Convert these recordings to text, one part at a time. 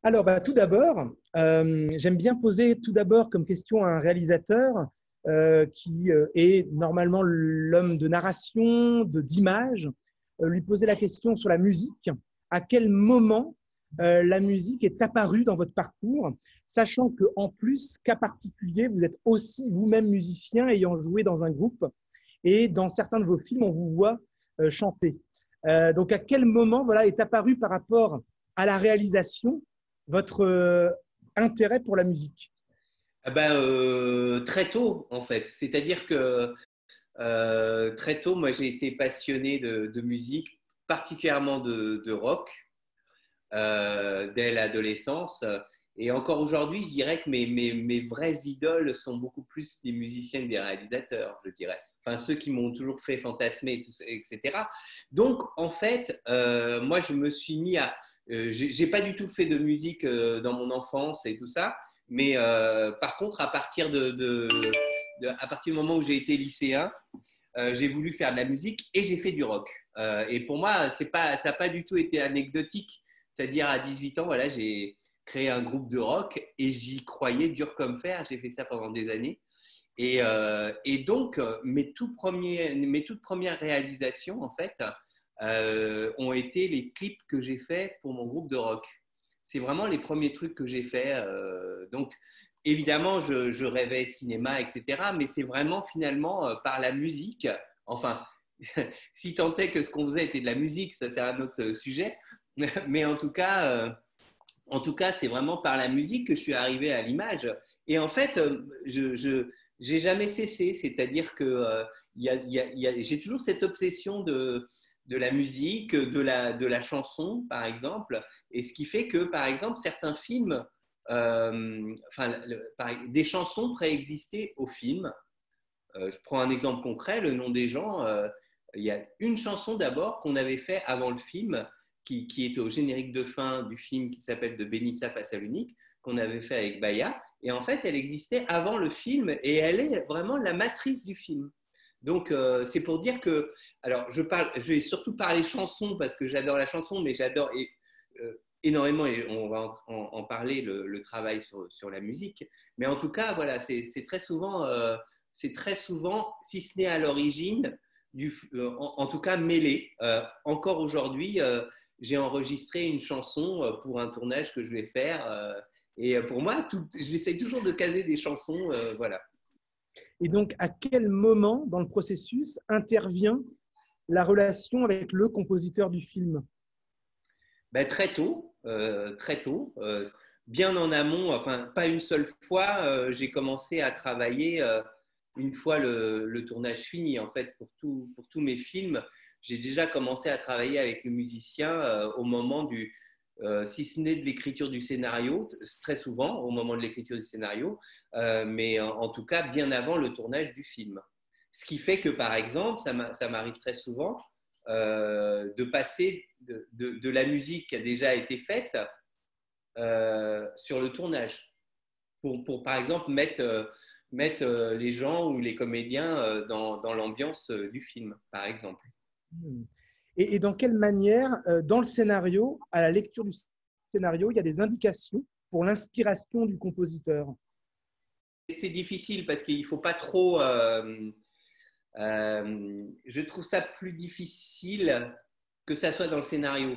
Alors, tout d'abord, j'aime bien poser tout d'abord comme question à un réalisateur qui est normalement l'homme de narration, d'image, lui poser la question sur la musique. À quel moment la musique est apparue dans votre parcours, sachant qu'en plus, cas particulier, vous êtes aussi vous-même musicien ayant joué dans un groupe et dans certains de vos films, on vous voit chanter. Donc, à quel moment voilà, est apparu par rapport à la réalisation votre intérêt pour la musique? Très tôt, en fait. C'est-à-dire que très tôt, moi, j'ai été passionné de musique, particulièrement de rock, dès l'adolescence. Et encore aujourd'hui, je dirais que mes vraies idoles sont beaucoup plus des musiciens que des réalisateurs, je dirais. Enfin, ceux qui m'ont toujours fait fantasmer, etc. Donc, en fait, moi, je me suis mis à... j'ai pas du tout fait de musique dans mon enfance et tout ça, mais par contre, à partir du moment où j'ai été lycéen, j'ai voulu faire de la musique et j'ai fait du rock. Et pour moi, ça n'a pas du tout été anecdotique. C'est-à-dire à 18 ans, voilà, j'ai créé un groupe de rock et j'y croyais dur comme fer. J'ai fait ça pendant des années. Et donc, mes toutes premières réalisations, en fait, ont été les clips que j'ai faits pour mon groupe de rock. C'est vraiment les premiers trucs que j'ai faits. Donc, évidemment, je rêvais cinéma, etc. Mais c'est vraiment finalement par la musique, enfin, si tant est que ce qu'on faisait était de la musique, ça c'est un autre sujet. Mais en tout cas, c'est vraiment par la musique que je suis arrivé à l'image. Et en fait, je j'ai jamais cessé. C'est-à-dire que j'ai toujours cette obsession de la musique, de la chanson, par exemple. Et ce qui fait que, par exemple, certains films, des chansons préexistaient au film. Je prends un exemple concret, Le nom des gens. Il y a une chanson d'abord qu'on avait fait avant le film, qui était au générique de fin du film qui s'appelle De Bénissa face à l'unique, qu'on avait fait avec Baya. Et en fait, elle existait avant le film et elle est vraiment la matrice du film. Donc, c'est pour dire que, alors, je vais surtout parler chanson parce que j'adore la chanson, mais j'adore énormément, et on va en parler, le travail sur la musique. Mais en tout cas, voilà, c'est très souvent, si ce n'est à l'origine, en tout cas mêlé. Encore aujourd'hui, j'ai enregistré une chanson pour un tournage que je vais faire. Et pour moi, j'essaie toujours de caser des chansons. Voilà. Et donc, à quel moment dans le processus intervient la relation avec le compositeur du film? Très tôt, bien en amont, enfin pas une seule fois, j'ai commencé à travailler une fois le tournage fini. En fait, pour tous mes films, j'ai déjà commencé à travailler avec le musicien au moment si ce n'est de l'écriture du scénario, très souvent au moment de l'écriture du scénario, mais en tout cas bien avant le tournage du film. Ce qui fait que, par exemple, ça m'arrive très souvent de passer de la musique qui a déjà été faite sur le tournage, par exemple, mettre les gens ou les comédiens dans l'ambiance du film, par exemple. Et dans quelle manière, dans le scénario, à la lecture du scénario, il y a des indications pour l'inspiration du compositeur? C'est difficile parce qu'il ne faut pas trop... je trouve ça plus difficile que ça soit dans le scénario.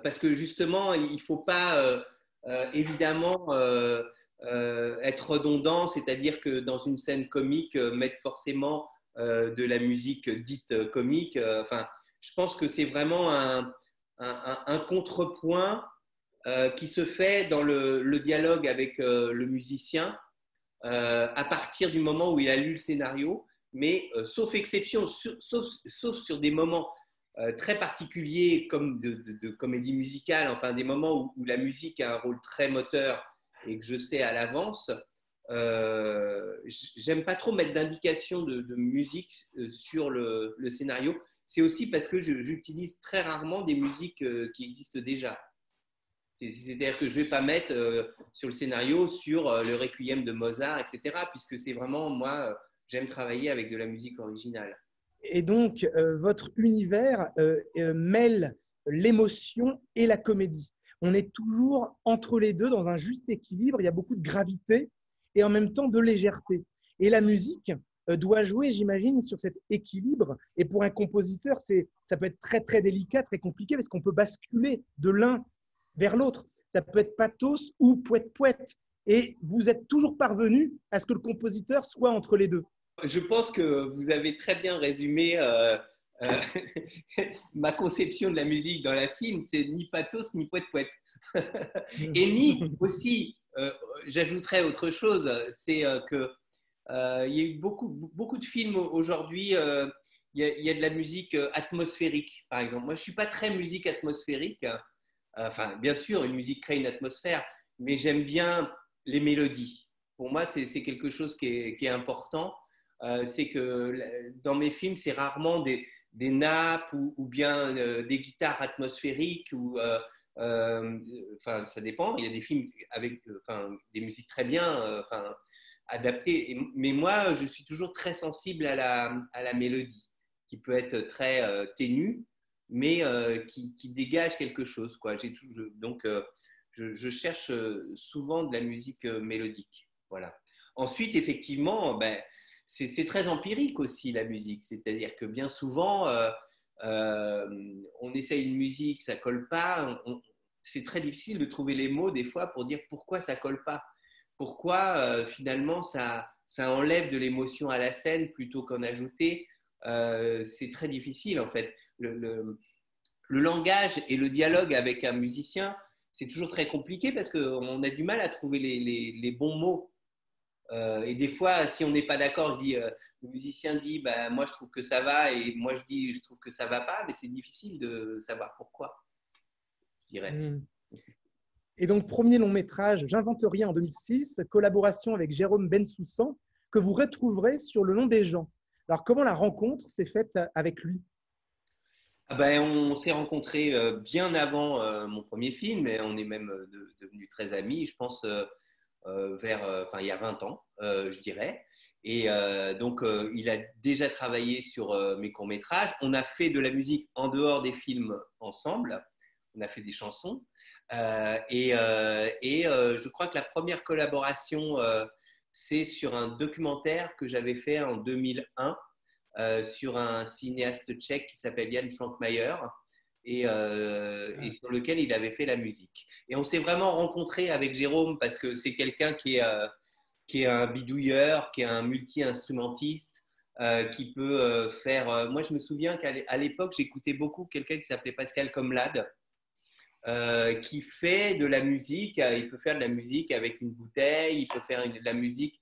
Parce que justement, il ne faut pas évidemment être redondant, c'est-à-dire que dans une scène comique, mettre forcément de la musique dite comique. Enfin, je pense que c'est vraiment un contrepoint qui se fait dans le dialogue avec le musicien à partir du moment où il a lu le scénario, mais sauf exception, sauf sur des moments très particuliers comme de comédie musicale, enfin des moments où la musique a un rôle très moteur et que je sais à l'avance, j'aime pas trop mettre d'indications de musique sur le scénario. C'est aussi parce que j'utilise très rarement des musiques qui existent déjà. C'est-à-dire que je ne vais pas mettre sur le scénario sur le Requiem de Mozart, etc., puisque c'est vraiment, moi, j'aime travailler avec de la musique originale. Et donc, votre univers mêle l'émotion et la comédie. on est toujours entre les deux dans un juste équilibre. Il y a beaucoup de gravité et en même temps de légèreté. Et la musique doit jouer, j'imagine, sur cet équilibre. Et pour un compositeur, ça peut être très, très délicat, très compliqué, parce qu'on peut basculer de l'un vers l'autre. Ça peut être pathos ou poète-poète. Et vous êtes toujours parvenu à ce que le compositeur soit entre les deux. Je pense que vous avez très bien résumé euh, ma conception de la musique dans la film. C'est ni pathos ni poète-poète. Et ni aussi, j'ajouterais autre chose, c'est que il y a eu beaucoup de films aujourd'hui. Il y a de la musique atmosphérique, par exemple. Moi, je ne suis pas très musique atmosphérique. Enfin, bien sûr, une musique crée une atmosphère, mais j'aime bien les mélodies. Pour moi, c'est quelque chose qui est important. C'est que dans mes films, c'est rarement des nappes ou bien des guitares atmosphériques. Enfin, ça dépend. Il y a des films avec des musiques très bien adaptées. Mais moi, je suis toujours très sensible à la mélodie, qui peut être très ténue, mais qui dégage quelque chose, quoi. Donc, je cherche souvent de la musique mélodique. Voilà. Ensuite, effectivement, ben, c'est très empirique aussi la musique. C'est-à-dire que bien souvent, on essaye une musique, ça colle pas. C'est très difficile de trouver les mots des fois pour dire pourquoi ça colle pas. Pourquoi finalement ça enlève de l'émotion à la scène plutôt qu'en ajouter. C'est très difficile en fait. Le langage et le dialogue avec un musicien, c'est toujours très compliqué parce qu'on a du mal à trouver les bons mots. Et des fois, si on n'est pas d'accord, le musicien dit bah, moi je trouve que ça va, et moi je dis je trouve que ça va pas, mais c'est difficile de savoir pourquoi, je dirais. Et donc, premier long métrage, J'invente rien en 2006, collaboration avec Jérôme Bensoussan, que vous retrouverez sur Le Nom des gens. Alors, comment la rencontre s'est faite avec lui? Ah ben, on s'est rencontrés bien avant mon premier film, et on est même devenus très amis, je pense, il y a 20 ans, je dirais. Et donc, il a déjà travaillé sur mes courts-métrages. On a fait de la musique en dehors des films ensemble. On a fait des chansons. Je crois que la première collaboration, c'est sur un documentaire que j'avais fait en 2001 sur un cinéaste tchèque qui s'appelle Jan Švankmajer et sur lequel il avait fait la musique. Et on s'est vraiment rencontrés avec Jérôme parce que c'est quelqu'un qui est un bidouilleur, qui est un multi-instrumentiste, qui peut faire… moi, je me souviens qu'à l'époque, j'écoutais beaucoup quelqu'un qui s'appelait Pascal Comlade, qui fait de la musique. Il peut faire de la musique avec une bouteille, il peut faire de la musique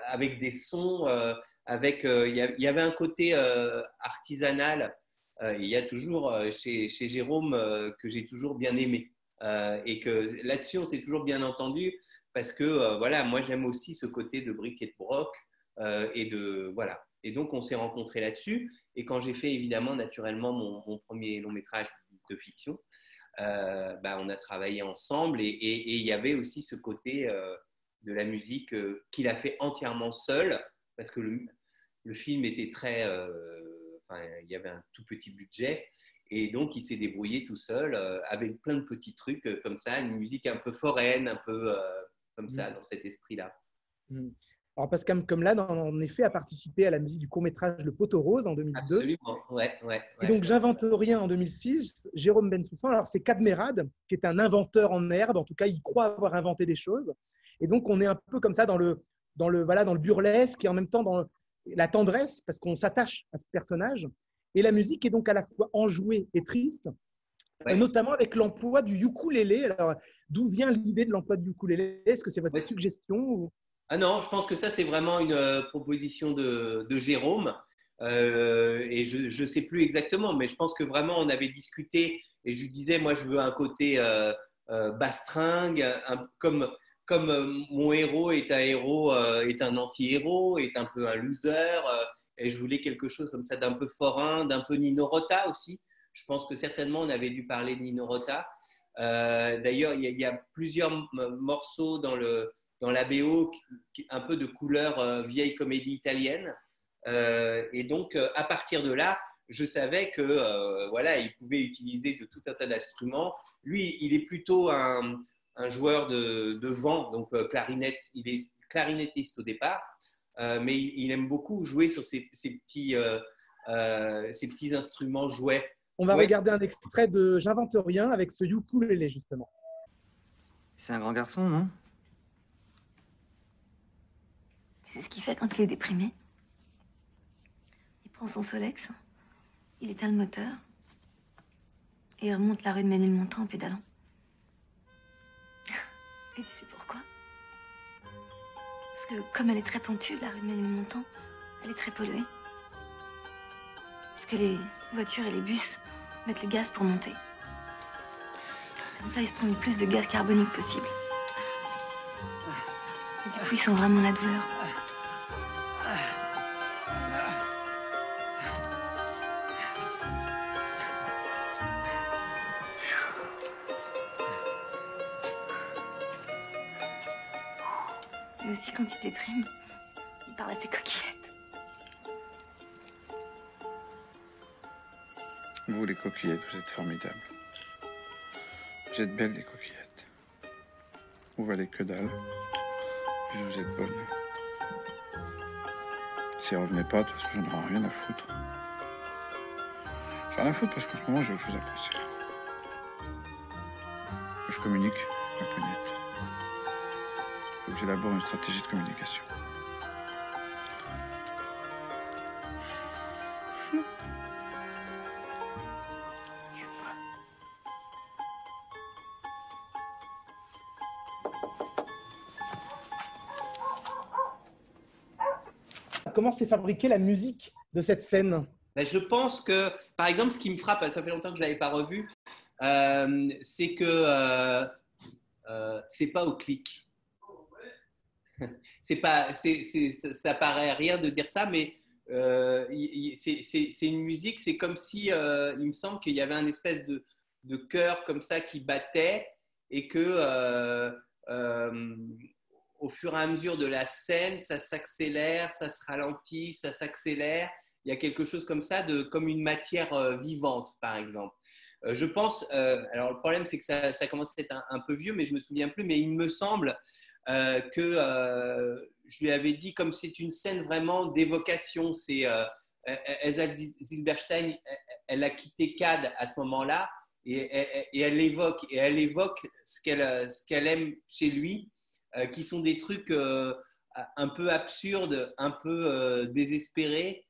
avec des sons, il y avait un côté artisanal. Il y a toujours chez Jérôme que j'ai toujours bien aimé. Et que là-dessus, on s'est toujours bien entendu parce que voilà, moi j'aime aussi ce côté de bric et de broc voilà. Et donc on s'est rencontrés là-dessus. Et quand j'ai fait évidemment naturellement mon premier long métrage de fiction, on a travaillé ensemble et il y avait aussi ce côté de la musique qu'il a fait entièrement seul parce que le film était très… il y avait un tout petit budget et donc il s'est débrouillé tout seul avec plein de petits trucs comme ça, une musique un peu foraine, un peu comme ça, dans cet esprit-là. Alors, Pascal Comlade, en effet, a participé à la musique du court-métrage Le Poteau Rose en 2002. Absolument, ouais. Et donc, J'invente rien en 2006, Jérôme Bensoussan. Alors, c'est Cadmerade, qui est un inventeur en herbe. En tout cas, il croit avoir inventé des choses. Et donc, on est un peu comme ça dans le burlesque et en même temps dans la tendresse, parce qu'on s'attache à ce personnage. Et la musique est donc à la fois enjouée et triste, notamment avec l'emploi du ukulélé. Alors, d'où vient l'idée de l'emploi du ukulélé? Est-ce que c'est votre suggestion ou… Ah non, je pense que ça, c'est vraiment une proposition de Jérôme. Et je ne sais plus exactement, mais je pense que vraiment, on avait discuté et je lui disais, moi, je veux un côté bastringue, comme mon héros est un héros, est un anti-héros, est un peu un loser. Et je voulais quelque chose comme ça d'un peu forain, d'un peu Nino Rota aussi. Je pense que certainement, on avait dû parler de Nino Rota. D'ailleurs, il y a plusieurs morceaux dans la BO, un peu de couleur vieille comédie italienne. Et donc, à partir de là, je savais que voilà, il pouvait utiliser de tout un tas d'instruments. Lui, il est plutôt un joueur de vent, donc clarinette. Il est clarinettiste au départ, mais il aime beaucoup jouer sur ces petits instruments jouets. On va Ouais. regarder un extrait de J'invente rien avec ce ukulélé, justement. C'est un grand garçon, non? Tu sais ce qu'il fait quand il est déprimé? Il prend son Solex, il éteint le moteur et il remonte la rue de Ménilmontant en pédalant. Et tu sais pourquoi? Parce que comme elle est très pentue, la rue de Ménilmontant, elle est très polluée. Parce que les voitures et les bus mettent le gaz pour monter. Comme ça, ils se prennent le plus de gaz carbonique possible. Et du coup, ils sentent vraiment la douleur. Et aussi, quand il déprime, il parle à ses coquillettes. Vous, les coquillettes, vous êtes formidables. Vous êtes belles, les coquillettes. Vous valez que dalle, puis vous êtes bonnes. Si elles revenaient pas, de toute façon, j'en aurais rien à foutre. J'ai rien à foutre parce qu'en ce moment, j'ai autre chose à penser. Je communique, ma poignette. Faut que j'élabore une stratégie de communication. Excuse-moi. Comment s'est fabriquée la musique de cette scène? Ben, je pense que, par exemple, ce qui me frappe, ça fait longtemps que je ne l'avais pas revu, c'est que c'est pas au clic. Ça paraît rien de dire ça, mais c'est une musique, c'est comme si, il me semble qu'il y avait un espèce de cœur comme ça qui battait et que au fur et à mesure de la scène, ça s'accélère, ça se ralentit, ça s'accélère. Il y a quelque chose comme ça, comme une matière vivante, par exemple. Je pense, alors le problème c'est que ça commence à être un peu vieux, mais je me souviens plus, mais il me semble que je lui avais dit, comme c'est une scène vraiment d'évocation, c'est Elsa Zilberstein, elle a quitté CAD à ce moment-là et elle évoque ce qu'elle aime chez lui, qui sont des trucs un peu absurdes, un peu désespérés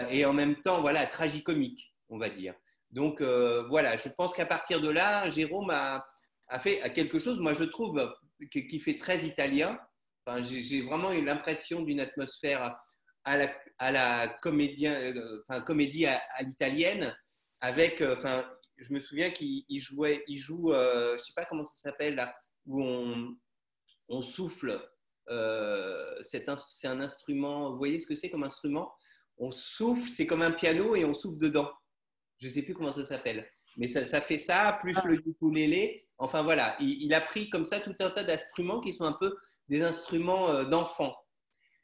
et en même temps voilà, tragicomiques, on va dire. Donc voilà, je pense qu'à partir de là, Jérôme a fait quelque chose, moi je trouve, qui fait très italien. Enfin, j'ai vraiment eu l'impression d'une atmosphère à la comédie à l'italienne, avec, enfin, je me souviens qu'il joue, je ne sais pas comment ça s'appelle, là, où on souffle, c'est un instrument, vous voyez ce que c'est comme instrument? On souffle, c'est comme un piano et on souffle dedans. Je ne sais plus comment ça s'appelle. Mais ça fait ça, plus le ukulélé. Enfin voilà, il a pris comme ça tout un tas d'instruments qui sont un peu des instruments d'enfants.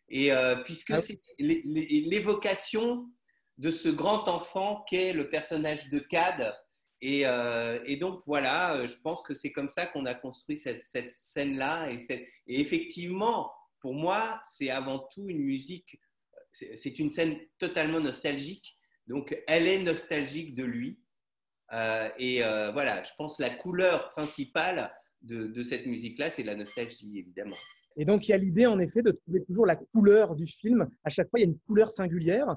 Et puisque c'est l'évocation de ce grand enfant qu'est le personnage de Cad. Et donc voilà, je pense que c'est comme ça qu'on a construit cette scène-là. Et effectivement, pour moi, c'est avant tout une musique, c'est une scène totalement nostalgique. Donc elle est nostalgique de lui. Voilà, je pense que la couleur principale de cette musique-là, c'est la nostalgie, évidemment. Et donc, il y a l'idée, en effet, de trouver toujours la couleur du film. À chaque fois, il y a une couleur singulière.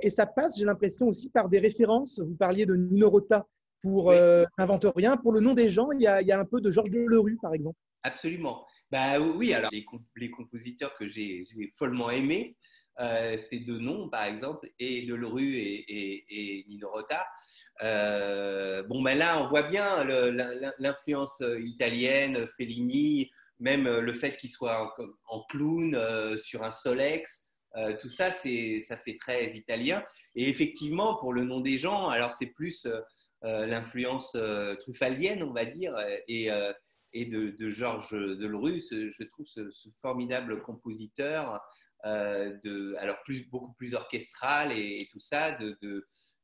Et ça passe, j'ai l'impression, aussi par des références. Vous parliez de Nino Rota pour N'invente rien. Pour Le nom des gens, il y a un peu de Georges Delerue, par exemple. Absolument. Bah, oui, alors les compositeurs que j'ai follement aimés, ces deux noms, par exemple, et Delerue et Nino Rota. Bon, ben là, on voit bien l'influence italienne, Fellini, même le fait qu'il soit en clown sur un Solex. Tout ça, ça fait très italien. Et effectivement, pour Le nom des gens, alors c'est plus l'influence truffaldienne, on va dire, et de Georges Delerue, je trouve ce formidable compositeur, alors beaucoup plus orchestral et tout ça,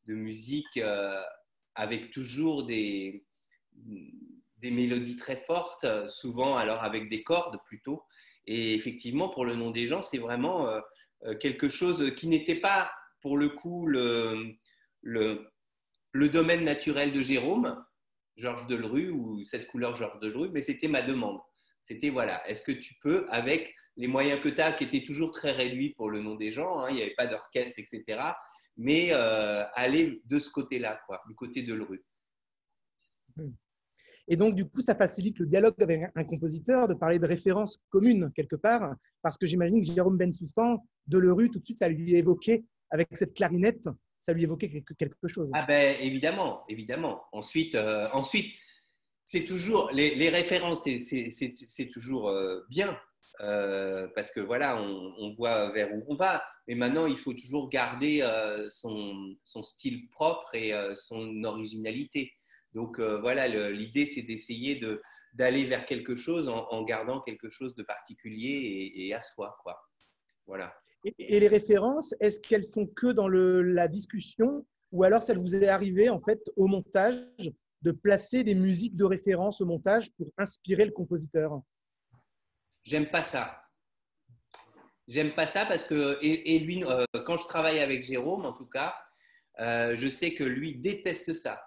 de musique avec toujours des mélodies très fortes, souvent alors avec des cordes plutôt. Et effectivement, pour Le Nom des gens, c'est vraiment quelque chose qui n'était pas, pour le coup, le domaine naturel de Jérôme, Georges Delerue, ou cette couleur Georges Delerue, mais c'était ma demande. C'était, voilà, est-ce que tu peux, avec les moyens que tu as, qui étaient toujours très réduits pour Le Nom des gens, hein, il n'y avait pas d'orchestre, etc., mais aller de ce côté-là, quoi, du côté de Delerue. Et donc, du coup, ça facilite le dialogue avec un compositeur de parler de références communes quelque part, parce que j'imagine que Jérôme Bensoussan, Delerue, tout de suite, ça lui évoquait, avec cette clarinette, ça lui évoquait quelque chose. Ah ben, évidemment, évidemment. Ensuite, c'est toujours, les références, c'est toujours bien, parce que voilà, on voit vers où on va, mais maintenant, il faut toujours garder son style propre et son originalité. Donc voilà, l'idée, c'est d'essayer d'aller vers quelque chose en gardant quelque chose de particulier et à soi, quoi. Voilà. Et les références, est-ce qu'elles sont que dans la discussion ou alors ça vous est arrivé en fait au montage de placer des musiques de référence au montage pour inspirer le compositeur? J'aime pas ça. J'aime pas ça parce que, et lui, quand je travaille avec Jérôme, en tout cas, je sais que lui déteste ça.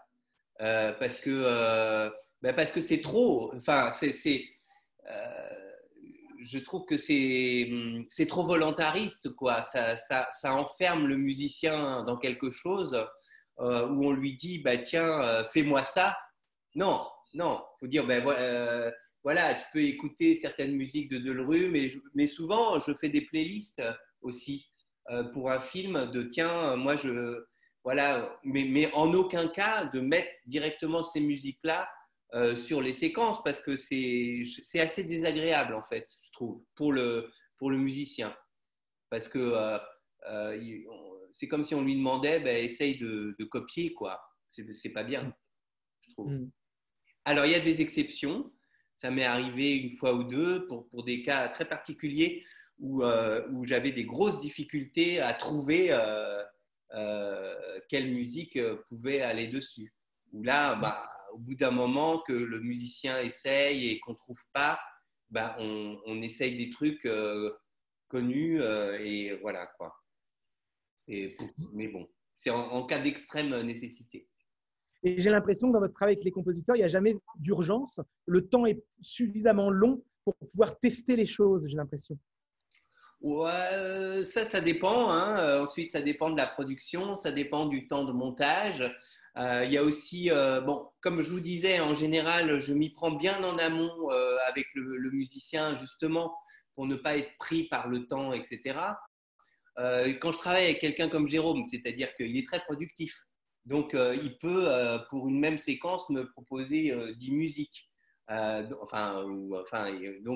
Parce que c'est trop. Enfin, je trouve que c'est trop volontariste, quoi. Ça enferme le musicien dans quelque chose où on lui dit, bah, tiens, fais-moi ça. Non, non. Il faut dire, voilà, tu peux écouter certaines musiques de Delerue, mais souvent, je fais des playlists aussi pour un film de, tiens, moi, voilà, mais en aucun cas de mettre directement ces musiques-là sur les séquences parce que c'est assez désagréable en fait, je trouve, pour le musicien. Parce que c'est comme si on lui demandait, essaye de copier, quoi. C'est pas bien, je trouve. Alors, il y a des exceptions. Ça m'est arrivé une fois ou deux pour des cas très particuliers où j'avais des grosses difficultés à trouver quelle musique pouvait aller dessus. Où là, au bout d'un moment que le musicien essaye et qu'on ne trouve pas, on essaye des trucs connus et voilà quoi. Mais bon, c'est en cas d'extrême nécessité. Et j'ai l'impression que dans votre travail avec les compositeurs, il n'y a jamais d'urgence. Le temps est suffisamment long pour pouvoir tester les choses, j'ai l'impression. Ouais, ça dépend. Hein. Ensuite, ça dépend de la production, ça dépend du temps de montage. Il y a aussi, bon, comme je vous disais, en général, je m'y prends bien en amont avec le musicien, justement, pour ne pas être pris par le temps, etc. Quand je travaille avec quelqu'un comme Jérôme, c'est-à-dire qu'il est très productif. Donc, il peut, pour une même séquence, me proposer 10 musiques. Donc,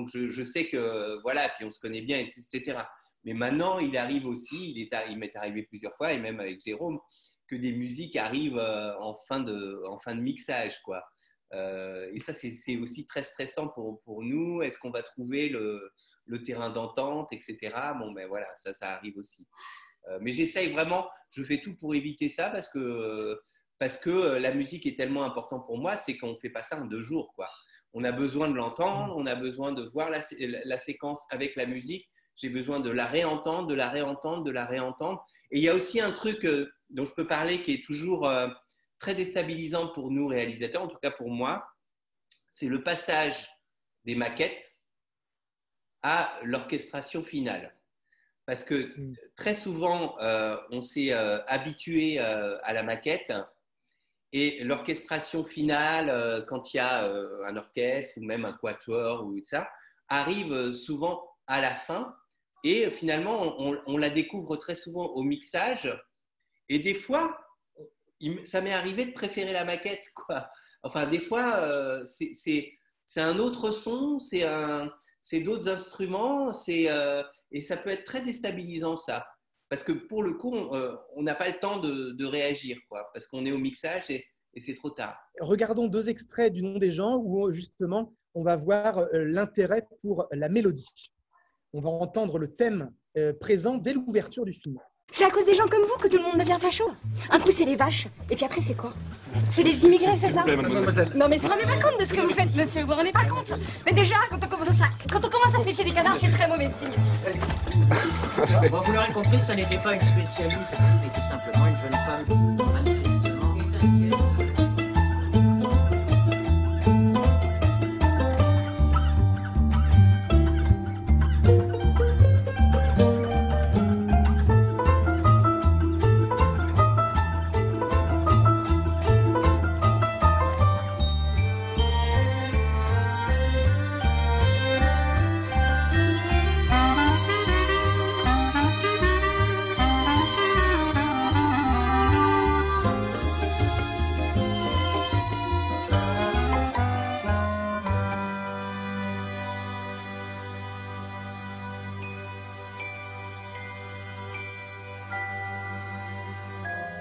je sais que, voilà, puis on se connaît bien, etc. Mais maintenant, il arrive aussi, il m'est arrivé plusieurs fois, et même avec Jérôme, que des musiques arrivent en fin de mixage, quoi. Et ça, c'est aussi très stressant pour nous. Est-ce qu'on va trouver le terrain d'entente, etc. Bon, ben voilà, ça arrive aussi. Mais j'essaye vraiment, je fais tout pour éviter ça parce que la musique est tellement importante pour moi, c'est qu'on ne fait pas ça en 2 jours, quoi. On a besoin de l'entendre, on a besoin de voir la séquence avec la musique. J'ai besoin de la réentendre, de la réentendre, de la réentendre. Et il y a aussi un truc dont je peux parler qui est toujours très déstabilisant pour nous réalisateurs, en tout cas pour moi, c'est le passage des maquettes à l'orchestration finale. Parce que très souvent, on s'est habitué à la maquette et l'orchestration finale, quand il y a un orchestre ou même un quatuor ou ça, arrive souvent à la fin et finalement, on la découvre très souvent au mixage et des fois, ça m'est arrivé de préférer la maquette, quoi. Enfin, des fois, c'est un autre son, c'est d'autres instruments, et ça peut être très déstabilisant, ça. Parce que pour le coup, on n'a pas le temps de réagir, quoi, parce qu'on est au mixage et c'est trop tard. Regardons 2 extraits du Nom des gens où justement, on va voir l'intérêt pour la mélodie. On va entendre le thème présent dès l'ouverture du film. C'est à cause des gens comme vous que tout le monde devient facho. Un coup c'est les vaches, et puis après c'est quoi? C'est les immigrés, c'est ça? Non mais vous vous rendez pas compte de ce que vous faites, monsieur, vous vous rendez pas compte? Mais déjà, quand on commence à se méfier des canards, c'est très mauvais signe. Bon, vous l'aurez compris, ça n'était pas une spécialiste, c'était tout simplement une jeune femme manifestement inquiète.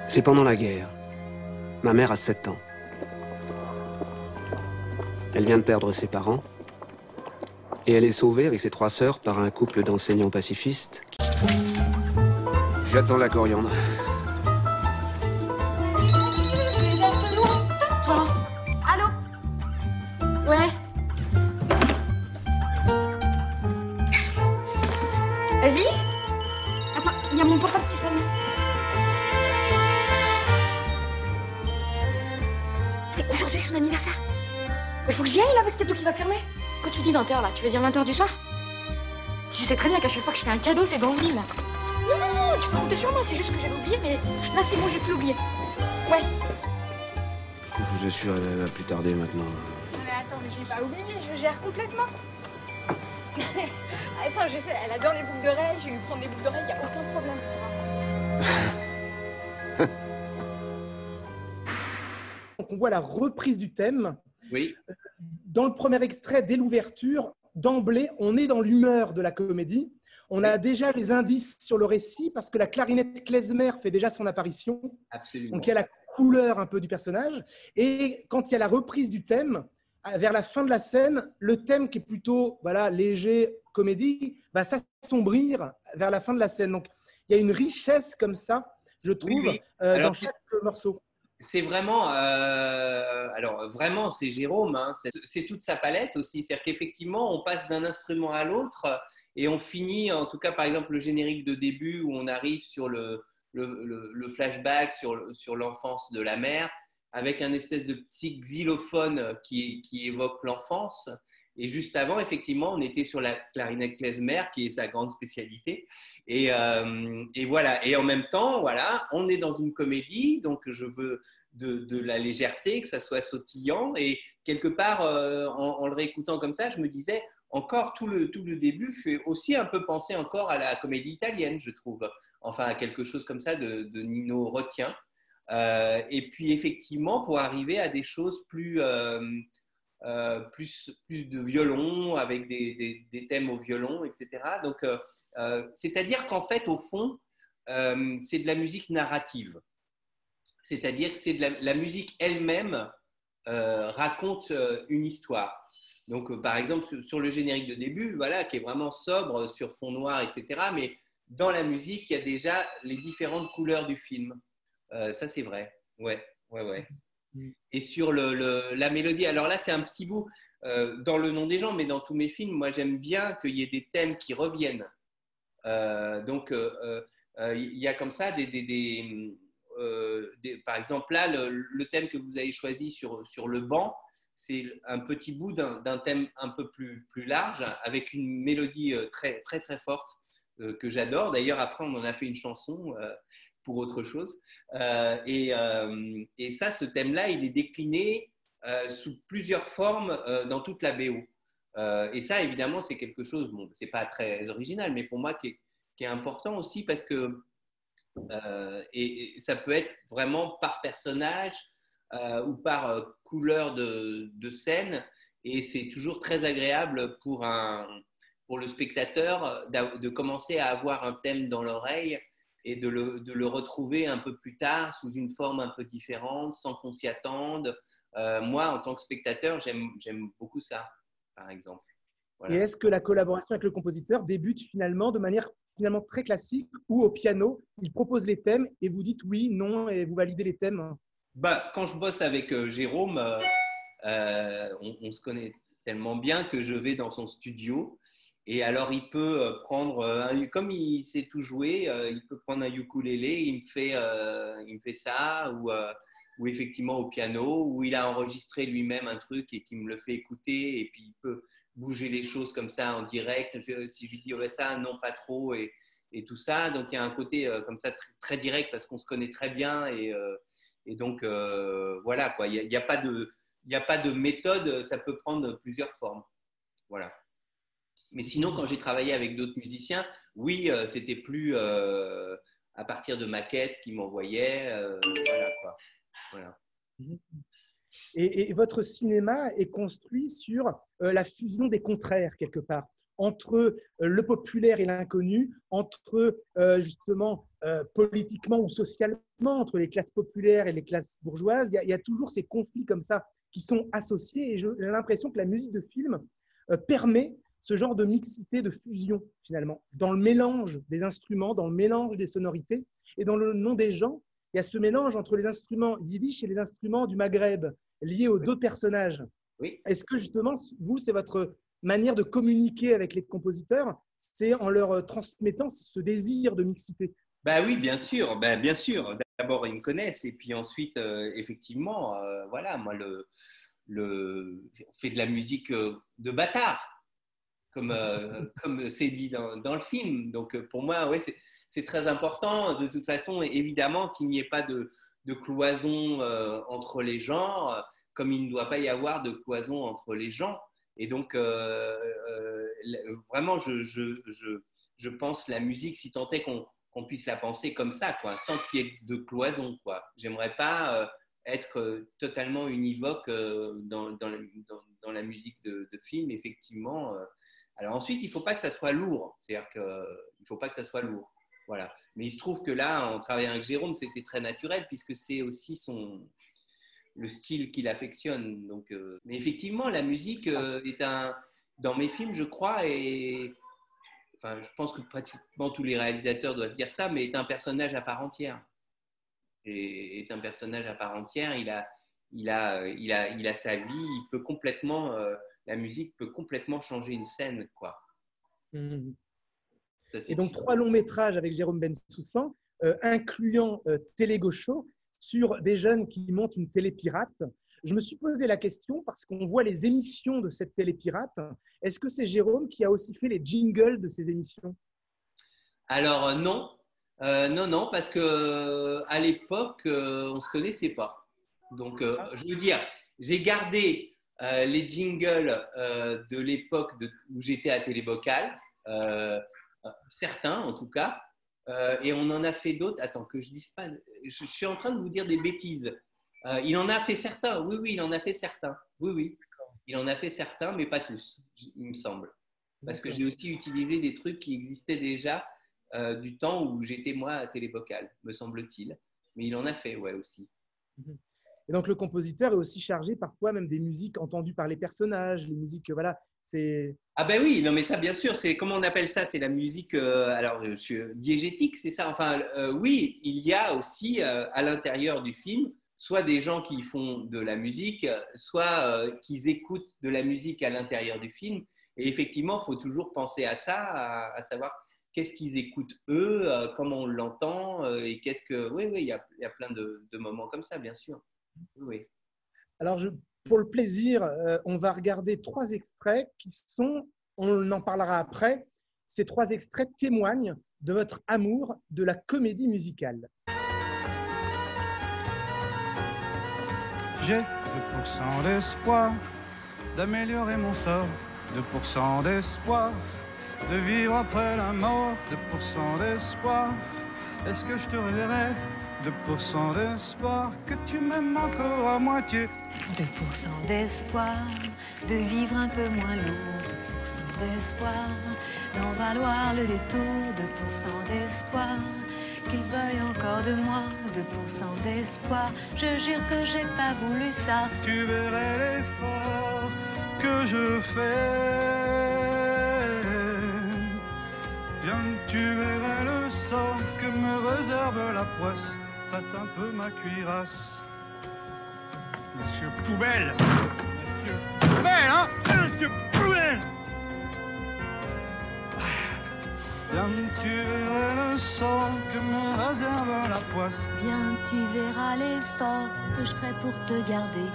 C'est pendant la guerre. Ma mère a 7 ans. Elle vient de perdre ses parents. Et elle est sauvée avec ses 3 sœurs par un couple d'enseignants pacifistes. J'attends la coriandre. C'est un peu loin de toi. Allô? Ouais. Vas-y. Attends, il y a mon portable qui sonne. C'est aujourd'hui son anniversaire. Mais faut que j'y aille là parce que c'est tout qui va fermer. Quand tu dis 20h là, tu veux dire 20h du soir? Tu sais très bien qu'à chaque fois que je fais un cadeau, c'est dans le mille. Non, tu peux compter sur moi, c'est juste que j'avais oublié, mais là c'est bon, j'ai plus oublié. Ouais. Je vous assure, elle va plus tarder maintenant. Mais attends, mais j'ai pas oublié, je gère complètement. Attends, je sais, elle adore les boucles d'oreilles, je vais lui prendre des boucles d'oreilles, y a aucun problème. Donc on voit la reprise du thème. Oui. Dans le premier extrait, dès l'ouverture, d'emblée, on est dans l'humeur de la comédie. On a déjà les indices sur le récit parce que la clarinette klezmer fait déjà son apparition. Absolument. Donc il y a la couleur un peu du personnage. Et quand il y a la reprise du thème, vers la fin de la scène, le thème qui est plutôt léger, comédie, va s'assombrir vers la fin de la scène. Donc il y a une richesse comme ça, je trouve, Oui. dans chaque morceau. C'est vraiment, alors vraiment, c'est Jérôme, hein, c'est toute sa palette aussi. C'est-à-dire qu'effectivement, on passe d'un instrument à l'autre et on finit, en tout cas, par exemple, le générique de début où on arrive sur le flashback sur l'enfance de la mère avec un espèce de petit xylophone qui évoque l'enfance. Et juste avant, effectivement, on était sur la clarinette klezmer, qui est sa grande spécialité. Et voilà. Et en même temps, voilà, on est dans une comédie, donc je veux de la légèreté, que ça soit sautillant. Et quelque part, en le réécoutant comme ça, je me disais, encore tout le début fait aussi un peu penser encore à la comédie italienne, je trouve. Enfin, à quelque chose comme ça de Nino Rotien. Et puis, effectivement, pour arriver à des choses plus de violon, avec des thèmes au violon, etc. Donc, c'est-à-dire qu'en fait, au fond, c'est de la musique narrative. C'est-à-dire que c'est la musique elle-même raconte une histoire. Donc, par exemple, sur le générique de début, voilà, qui est vraiment sobre, sur fond noir, etc. Mais dans la musique, il y a déjà les différentes couleurs du film. Ça, c'est vrai. Ouais. Et sur la mélodie, alors là, c'est un petit bout dans Le Nom des gens, mais dans tous mes films, moi, j'aime bien qu'il y ait des thèmes qui reviennent. Donc, il y a comme ça par exemple, là, le thème que vous avez choisi sur le banc, c'est un petit bout d'un thème un peu plus large, avec une mélodie très, très, très forte que j'adore. D'ailleurs, après, on en a fait une chanson pour autre chose. Et ça, ce thème-là, il est décliné sous plusieurs formes dans toute la BO. Et ça, évidemment, c'est quelque chose, bon, c'est pas très original, mais pour moi, qui est important aussi parce que et ça peut être vraiment par personnage ou par couleur de scène. Et c'est toujours très agréable pour le spectateur de commencer à avoir un thème dans l'oreille et de le retrouver un peu plus tard sous une forme un peu différente, sans qu'on s'y attende. Moi, en tant que spectateur, j'aime beaucoup ça, par exemple. Voilà. Et est-ce que la collaboration avec le compositeur débute finalement de manière finalement très classique où au piano, il propose les thèmes et vous dites oui, non et vous validez les thèmes? Bah, quand je bosse avec Jérôme, on se connaît tellement bien que je vais dans son studio et alors il peut prendre, comme il sait tout jouer, il peut prendre un ukulélé, il me fait ça ou effectivement au piano, où il a enregistré lui-même un truc et qu'il me le fait écouter et puis il peut bouger les choses comme ça en direct. Si je lui dis ouais, ça, non, pas trop et tout ça. Donc il y a un côté comme ça très, très direct parce qu'on se connaît très bien et donc voilà quoi. Il n'y a pas de méthode, ça peut prendre plusieurs formes. Voilà. Mais sinon, quand j'ai travaillé avec d'autres musiciens, oui, c'était plus à partir de maquettes qu'ils m'envoyaient. Voilà quoi. Voilà. Et votre cinéma est construit sur la fusion des contraires, quelque part, entre le populaire et l'inconnu, entre justement politiquement ou socialement, entre les classes populaires et les classes bourgeoises. Il y a toujours ces conflits comme ça qui sont associés et j'ai l'impression que la musique de film permet ce genre de mixité, de fusion finalement, dans le mélange des instruments, dans le mélange des sonorités et dans le nom des gens. Il y a ce mélange entre les instruments yiddish et les instruments du Maghreb liés aux deux personnages. Oui. Est-ce que justement, vous, c'est votre manière de communiquer avec les compositeurs, c'est en leur transmettant ce désir de mixité? Bah oui, bien sûr. Bah, bien sûr. D'abord, ils me connaissent et puis ensuite, effectivement, voilà, moi, on fait de la musique de bâtard, comme c'est dit dans le film. Donc, pour moi, ouais, c'est très important, de toute façon, évidemment, qu'il n'y ait pas de cloison entre les genres, comme il ne doit pas y avoir de cloison entre les gens. Et donc, vraiment, je pense la musique, si tant est qu'on puisse la penser comme ça, quoi, sans qu'il y ait de cloison, quoi. J'aimerais pas être totalement univoque dans la musique de film, effectivement. Alors ensuite, il ne faut pas que ça soit lourd. C'est-à-dire qu'il ne faut pas que ça soit lourd. Voilà. Mais il se trouve que là, en travaillant avec Jérôme, c'était très naturel puisque c'est aussi le style qu'il affectionne. Donc, mais effectivement, la musique dans mes films, je crois, enfin, je pense que pratiquement tous les réalisateurs doivent dire ça, mais est un personnage à part entière. Et est un personnage à part entière. Il a sa vie. Il peut complètement, la musique peut complètement changer une scène, quoi. Mmh. Ça, et donc, 3 longs métrages avec Jérôme Bensoussan, incluant Télé Gaucho, sur des jeunes qui montent une télé pirate. Je me suis posé la question parce qu'on voit les émissions de cette télé pirate. Est-ce que c'est Jérôme qui a aussi fait les jingles de ces émissions? Alors non, non, parce que à l'époque, on ne se connaissait pas. Donc, je veux dire, j'ai gardé les jingles de l'époque où j'étais à Télébocal, certains en tout cas, et on en a fait d'autres. Attends, que je dise pas, je suis en train de vous dire des bêtises. Il en a fait certains, oui, il en a fait certains. Oui, il en a fait certains, mais pas tous, il me semble. Parce que j'ai aussi utilisé des trucs qui existaient déjà du temps où j'étais moi à Télébocal, me semble-t-il. Mais il en a fait, ouais, aussi. Et donc, le compositeur est aussi chargé parfois même des musiques entendues par les personnages, les musiques, voilà, c'est… Ah ben oui, non mais ça, bien sûr, c'est, comment on appelle ça? C'est la musique, alors, diégétique, c'est ça? Enfin, oui, il y a aussi à l'intérieur du film, soit des gens qui font de la musique, soit qu'ils écoutent de la musique à l'intérieur du film. Et effectivement, il faut toujours penser à ça, à savoir qu'est-ce qu'ils écoutent eux, comment on l'entend, et qu'est-ce que… Oui, il y a plein de moments comme ça, bien sûr. Oui. Alors, pour le plaisir, on va regarder 3 extraits qui sont, on en parlera après, ces 3 extraits témoignent de votre amour de la comédie musicale. J'ai 2% d'espoir d'améliorer mon sort, 2% d'espoir de vivre après la mort, 2% d'espoir. Est-ce que je te reverrai? 2% d'espoir que tu m'aimes encore à moitié. 2% d'espoir de vivre un peu moins lourd. 2% d'espoir d'en valoir le détour. 2% d'espoir qu'il veuille encore de moi. 2% d'espoir, je jure que j'ai pas voulu ça. Tu verrais l'effort que je fais poisse, tâte un peu ma cuirasse. Monsieur Poubelle! Monsieur Poubelle, hein? Monsieur Poubelle! Viens, tu verras le sort que me réserve la poisse. Viens, tu verras l'effort que je ferai pour te garder.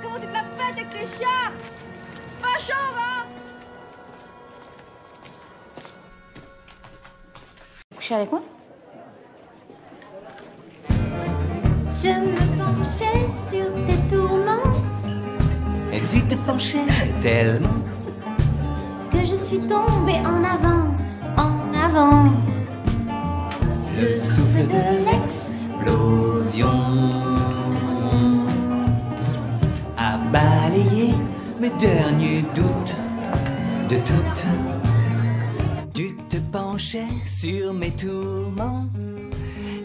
Comment tu te la pètes avec les chiens? Pas chaud, va! Coucher avec moi? Je me penchais sur tes tourments Et tu te penchais tellement que je suis tombée en avant, en avant. le souffle de l'explosion a balayé mes derniers doutes de doute. Tu te penchais sur mes tourments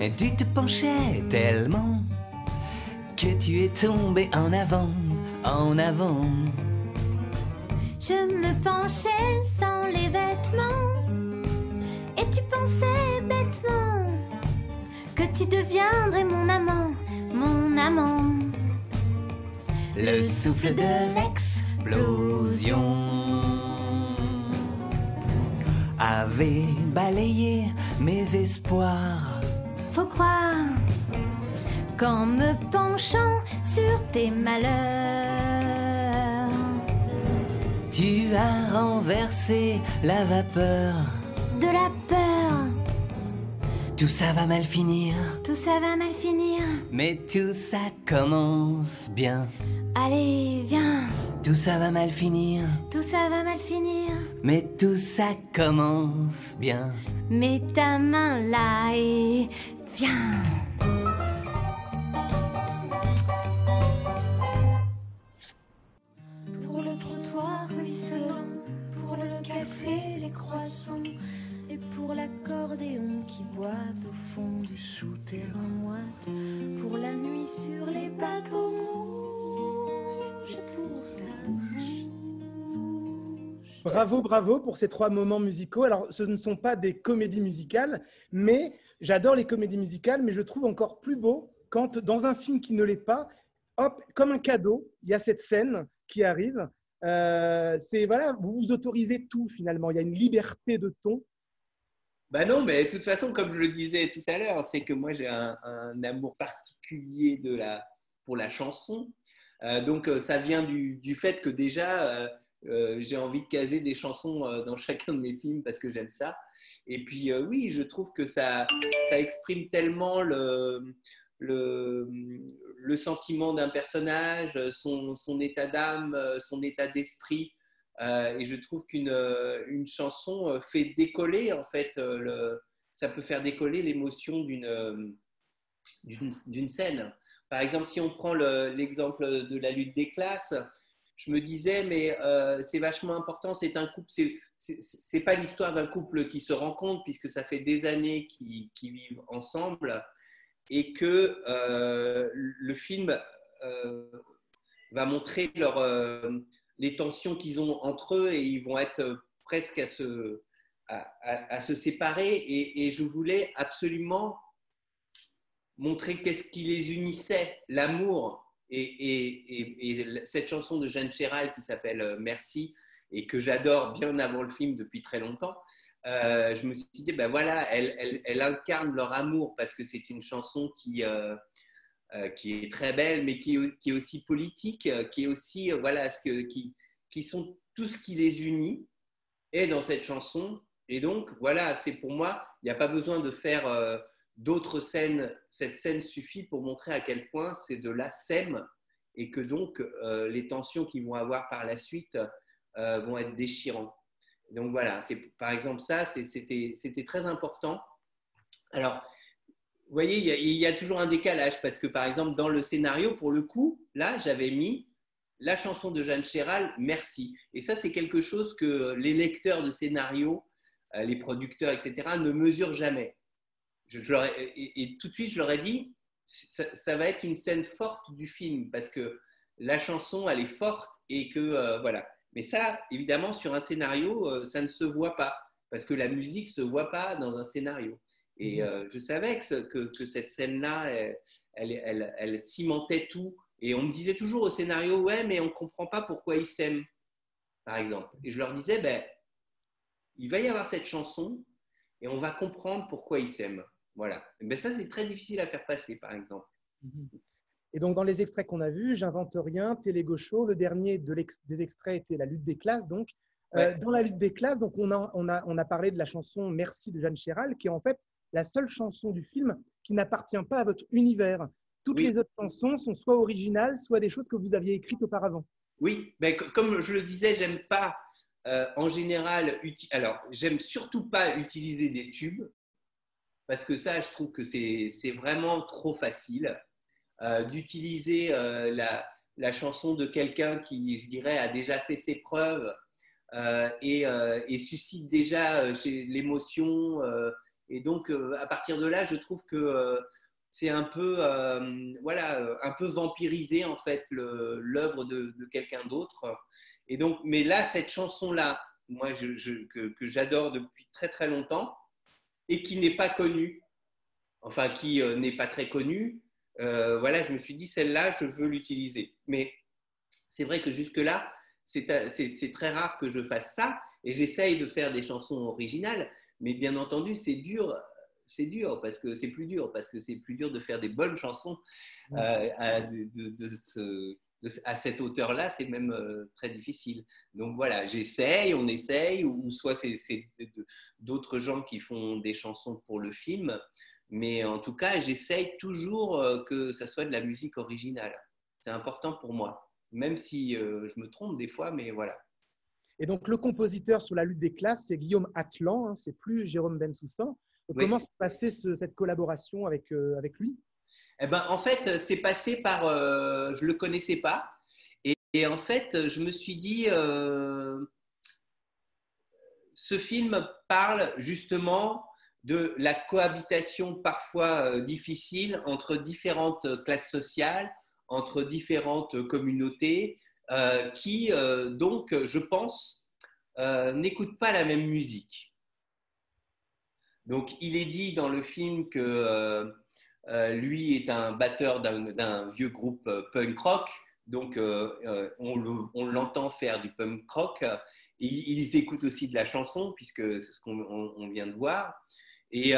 et tu te penchais tellement que tu es tombé en avant, en avant. Je me penchais sans les vêtements et tu pensais bêtement que tu deviendrais mon amant, mon amant. Le souffle de l'explosion avait balayé mes espoirs. Faut croire qu'en me penchant sur tes malheurs, Tu as renversé la vapeur. de la peur, Tout ça va mal finir, tout ça va mal finir. mais tout ça commence bien. Allez, viens, Tout ça va mal finir, tout ça va mal finir. mais tout ça commence bien. Mets ta main là et viens. Pour le trottoir ruisselant, pour le café, les croissants, et pour l'accordéon qui boite au fond du souterrain moite, pour la nuit sur les bateaux rouges, et pour ça. Bravo, bravo pour ces 3 moments musicaux. Alors, ce ne sont pas des comédies musicales, mais j'adore les comédies musicales, mais je trouve encore plus beau quand, dans un film qui ne l'est pas, hop, comme un cadeau, il y a cette scène qui arrive. Voilà, vous vous autorisez tout finalement. Il y a une liberté de ton. Bah non, mais de toute façon, comme je le disais tout à l'heure, c'est que moi j'ai un amour particulier pour la chanson. Donc ça vient du fait que déjà j'ai envie de caser des chansons dans chacun de mes films parce que j'aime ça. Et puis oui, je trouve que ça exprime tellement le sentiment d'un personnage, son état d'âme, son état d'esprit. Et je trouve qu'une chanson fait décoller, en fait, ça peut faire décoller l'émotion d'une scène. Par exemple, si on prend l'exemple de la lutte des classes, je me disais, mais c'est vachement important, c'est un couple, c'est pas l'histoire d'un couple qui se rencontre, puisque ça fait des années qu'ils vivent ensemble, et que le film va montrer les tensions qu'ils ont entre eux et ils vont être presque à se séparer. Et je voulais absolument montrer qu'est-ce qui les unissait, l'amour. Et cette chanson de Jeanne Chéral qui s'appelle Merci et que j'adore bien avant le film depuis très longtemps, je me suis dit, ben voilà, elle incarne leur amour parce que c'est une chanson qui est très belle, mais qui est aussi politique, qui est aussi, voilà, qui sont tout ce qui les unit est dans cette chanson. Et donc, voilà, c'est pour moi, il n'y a pas besoin de faire d'autres scènes. Cette scène suffit pour montrer à quel point c'est de la sème et que donc les tensions qu'ils vont avoir par la suite vont être déchirantes. Donc voilà, par exemple ça, c'était très important. Alors, vous voyez, il y a toujours un décalage parce que, par exemple, dans le scénario, pour le coup, là, j'avais mis la chanson de Jeanne Chéral, Merci. Et ça, c'est quelque chose que les lecteurs de scénario, les producteurs, etc., ne mesurent jamais. Et tout de suite, je leur ai dit, ça va être une scène forte du film parce que la chanson, elle est forte et que, voilà. Mais ça, évidemment, sur un scénario, ça ne se voit pas parce que la musique ne se voit pas dans un scénario. Et je savais que cette scène-là, elle cimentait tout. Et on me disait toujours au scénario, ouais, mais on ne comprend pas pourquoi ils s'aiment, par exemple. Et je leur disais, ben, il va y avoir cette chanson et on va comprendre pourquoi ils s'aiment. Voilà. Et ben ça, c'est très difficile à faire passer, par exemple. Et donc, dans les extraits qu'on a vus, J'invente rien, Télé Gaucho, le dernier des extraits était La lutte des classes. Donc, Ouais. dans La lutte des classes, donc on a parlé de la chanson Merci de Jeanne Chéral, qui est en fait la seule chanson du film qui n'appartient pas à votre univers. Toutes Oui. les autres chansons sont soit originales, soit des choses que vous aviez écrites auparavant. Oui, ben, comme je le disais, j'aime pas en général. Alors, j'aime surtout pas utiliser des tubes parce que ça, je trouve que c'est vraiment trop facile d'utiliser la chanson de quelqu'un qui, je dirais, a déjà fait ses preuves et suscite déjà l'émotion. Et donc, à partir de là, je trouve que c'est un peu, un peu vampirisé en fait l'œuvre de quelqu'un d'autre. Et donc, mais là, cette chanson-là, moi, que j'adore depuis très très longtemps et qui n'est pas connue, enfin qui n'est pas très connue, voilà, je me suis dit celle-là, je veux l'utiliser. Mais c'est vrai que jusque-là, c'est très rare que je fasse ça et j'essaye de faire des chansons originales, mais bien entendu, c'est dur parce que c'est plus dur de faire des bonnes chansons à cette hauteur-là, c'est même très difficile. Donc voilà, on essaye, ou soit c'est d'autres gens qui font des chansons pour le film, mais en tout cas, j'essaye toujours que ça soit de la musique originale. C'est important pour moi, même si je me trompe des fois, mais voilà. Et donc, le compositeur sur La lutte des classes, c'est Guillaume Atlan, hein, c'est plus Jérôme Bensoussan. Oui. Comment s'est passée cette collaboration avec lui? Eh ben, en fait, c'est passé par… je ne le connaissais pas. Et en fait, je me suis dit… ce film parle justement de la cohabitation parfois difficile entre différentes classes sociales, entre différentes communautés qui, donc, je pense, n'écoutent pas la même musique. Donc, il est dit dans le film que lui est un batteur d'un vieux groupe punk rock, donc on l'entend faire du punk rock. Et ils écoutent aussi de la chanson, puisque c'est ce qu'on vient de voir. Et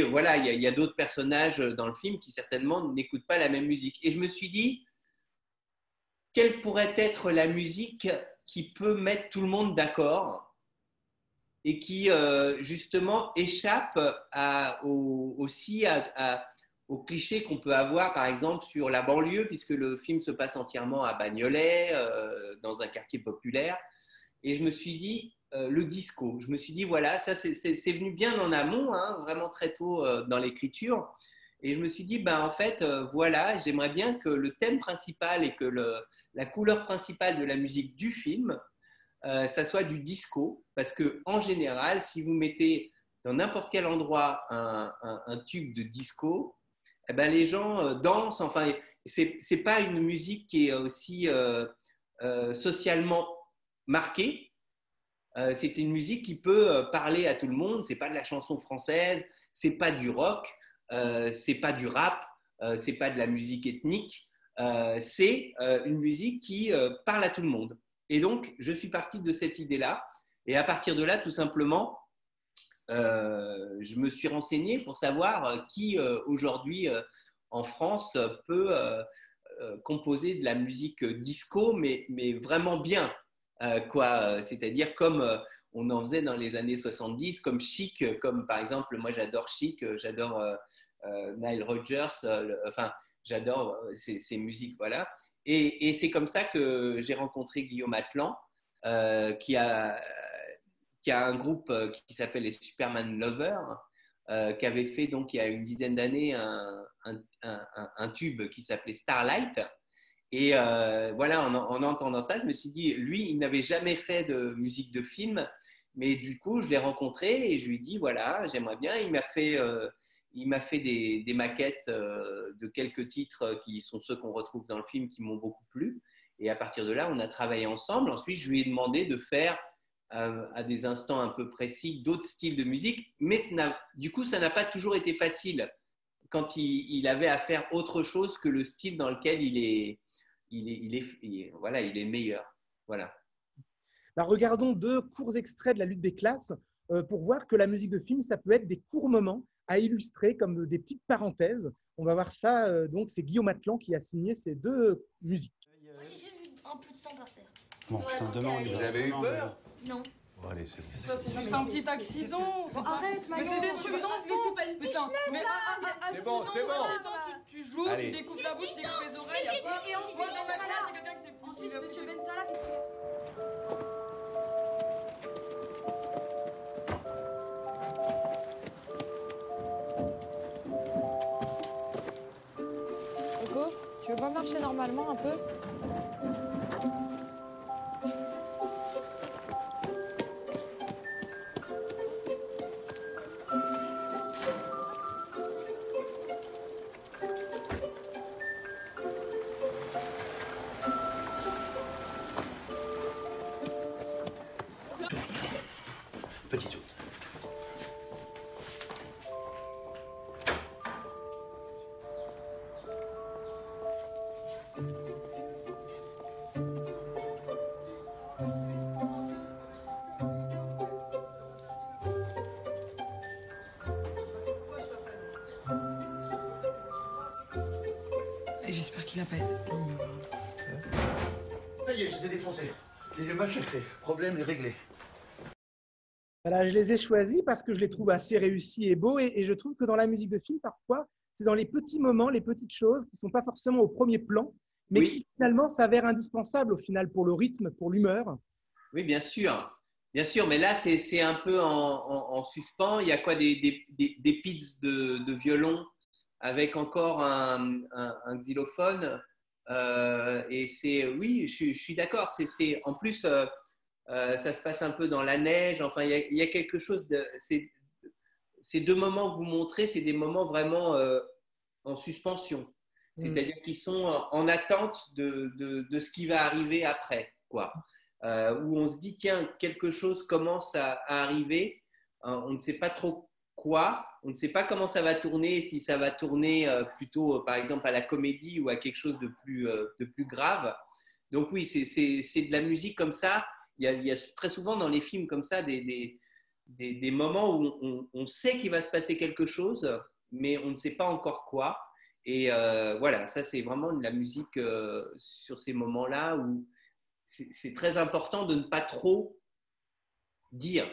voilà, il y a d'autres personnages dans le film qui certainement n'écoutent pas la même musique. Et je me suis dit, quelle pourrait être la musique qui peut mettre tout le monde d'accord et qui justement échappe aussi aux clichés qu'on peut avoir, par exemple, sur la banlieue, puisque le film se passe entièrement à Bagnolet, dans un quartier populaire. Et je me suis dit, le disco. Je me suis dit, voilà, ça c'est venu bien en amont, hein, vraiment très tôt dans l'écriture. Et je me suis dit, ben, en fait, voilà, j'aimerais bien que le thème principal et que la couleur principale de la musique du film, ça soit du disco. Parce qu'en général, si vous mettez dans n'importe quel endroit un tube de disco, eh ben, les gens dansent. Enfin, c'est pas une musique qui est aussi socialement marquée. C'est une musique qui peut parler à tout le monde. C'est pas de la chanson française, c'est pas du rock, c'est pas du rap, c'est pas de la musique ethnique. C'est une musique qui parle à tout le monde. Et donc, je suis parti de cette idée-là. Et à partir de là, tout simplement, je me suis renseigné pour savoir qui aujourd'hui en France peut composer de la musique disco, mais vraiment bien. C'est-à-dire comme on en faisait dans les années 70, comme Chic, comme par exemple, moi j'adore Chic, j'adore Nile Rodgers, enfin j'adore ces musiques, voilà. Et c'est comme ça que j'ai rencontré Guillaume Atlan, qui a un groupe qui s'appelle les Superman Lovers, qui avait fait donc il y a une dizaine d'années un tube qui s'appelait Starlight. Et voilà, en entendant ça, je me suis dit, lui, il n'avait jamais fait de musique de film, mais du coup, je l'ai rencontré et je lui ai dit, voilà, j'aimerais bien. Il m'a fait des maquettes de quelques titres qui sont ceux qu'on retrouve dans le film qui m'ont beaucoup plu. Et à partir de là, on a travaillé ensemble. Ensuite, je lui ai demandé de faire à des instants un peu précis d'autres styles de musique, mais du coup, ça n'a pas toujours été facile quand il avait à faire autre chose que le style dans lequel voilà, il est meilleur. Voilà. Alors, regardons 2 courts extraits de La lutte des classes pour voir que la musique de film, ça peut être des courts moments à illustrer comme des petites parenthèses. On va voir ça, donc c'est Guillaume Atlan qui a signé ces 2 musiques. Moi, j'ai juste vu un peu de sang par terre. Bon, putain, demain, on y va. Vous avez eu peur? Non. Bon, allez, c'est bon. Ça, c'est juste un petit accident. Bon, arrête, Mais c'est des trucs d'enfants. Mais c'est pas une pichenette, là. C'est bon, c'est bon. Tu joues, Allez. tu découpes la bouche, tu découpes les oreilles. Et ensuite, dans ma classe, il y a quelqu'un qui s'est foutu. Ensuite, monsieur Bensala, qu'est-ce qu'il y a? Coco, tu veux pas marcher normalement un peu? Petit tour. Et j'espère qu'il a pas été. Ça y est, je les ai défoncés. Je les ai massacrés. Problème est réglé. Voilà, je les ai choisis parce que je les trouve assez réussis et beaux. Et je trouve que dans la musique de film, parfois, c'est dans les petits moments, les petites choses qui ne sont pas forcément au premier plan, mais Oui. qui finalement s'avèrent indispensables au final pour le rythme, pour l'humeur. Oui, bien sûr. Bien sûr, mais là, c'est un peu en suspens. Il y a quoi, des pits de violon avec encore un xylophone. Et c'est, oui, je suis d'accord. En plus, ça se passe un peu dans la neige. Enfin, il y a quelque chose de… Ces 2 moments que vous montrez, c'est des moments vraiment en suspension. C'est-à-dire qu'ils sont en attente de ce qui va arriver après, quoi. Où on se dit, tiens, quelque chose commence à arriver, on ne sait pas trop quoi, on ne sait pas comment ça va tourner, si ça va tourner plutôt, par exemple, à la comédie ou à quelque chose de plus grave. Donc oui, c'est de la musique comme ça. Il y a très souvent dans les films comme ça des moments où on sait qu'il va se passer quelque chose, mais on ne sait pas encore quoi. Et voilà, ça c'est vraiment de la musique sur ces moments-là où c'est très important de ne pas trop dire.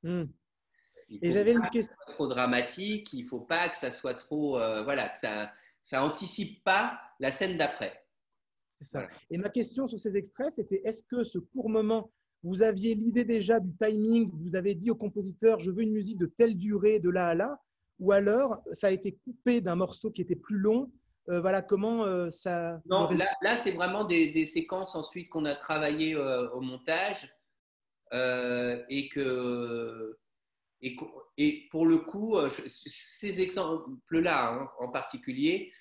Et j'avais une question. Que ça soit trop dramatique, il ne faut pas que ça soit trop… voilà, que ça anticipe pas la scène d'après. C'est ça. Voilà. Et ma question sur ces extraits, c'était est-ce que ce court moment, vous aviez l'idée déjà du timing, vous avez dit au compositeur, je veux une musique de telle durée, de là à là, ou alors ça a été coupé d'un morceau qui était plus long? Voilà, comment ça… Non, là c'est vraiment des séquences ensuite qu'on a travaillé au montage et pour le coup, ces exemples-là hein, en particulier,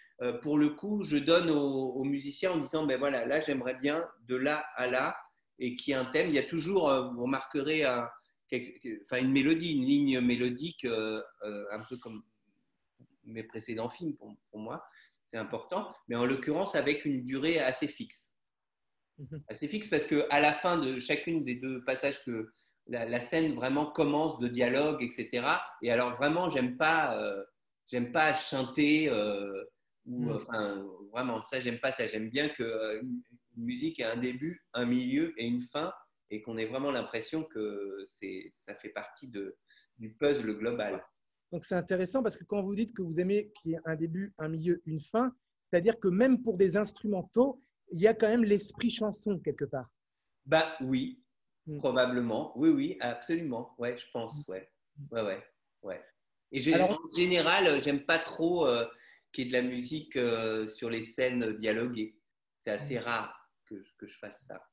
pour le coup, je donne aux musiciens en disant, ben voilà, là j'aimerais bien de là à là et qu'il y ait un thème. Il y a toujours, vous remarquerez, une mélodie, une ligne mélodique, un peu comme mes précédents films pour moi. C'est important, mais en l'occurrence avec une durée assez fixe. Assez fixe parce qu'à la fin de chacune des 2 passages que la scène vraiment commence de dialogue, etc. Et alors vraiment, j'aime pas chanter enfin vraiment ça, j'aime pas ça. J'aime bien qu'une musique ait un début, un milieu et une fin et qu'on ait vraiment l'impression que ça fait partie du puzzle global. Donc, c'est intéressant parce que quand vous dites que vous aimez qu'il y ait un début, un milieu, une fin, c'est-à-dire que même pour des instrumentaux, il y a quand même l'esprit chanson quelque part. Bah oui, probablement. Oui, absolument. Ouais, je pense. Ouais. Et en général, j'aime pas trop qu'il y ait de la musique sur les scènes dialoguées. C'est assez rare que je fasse ça.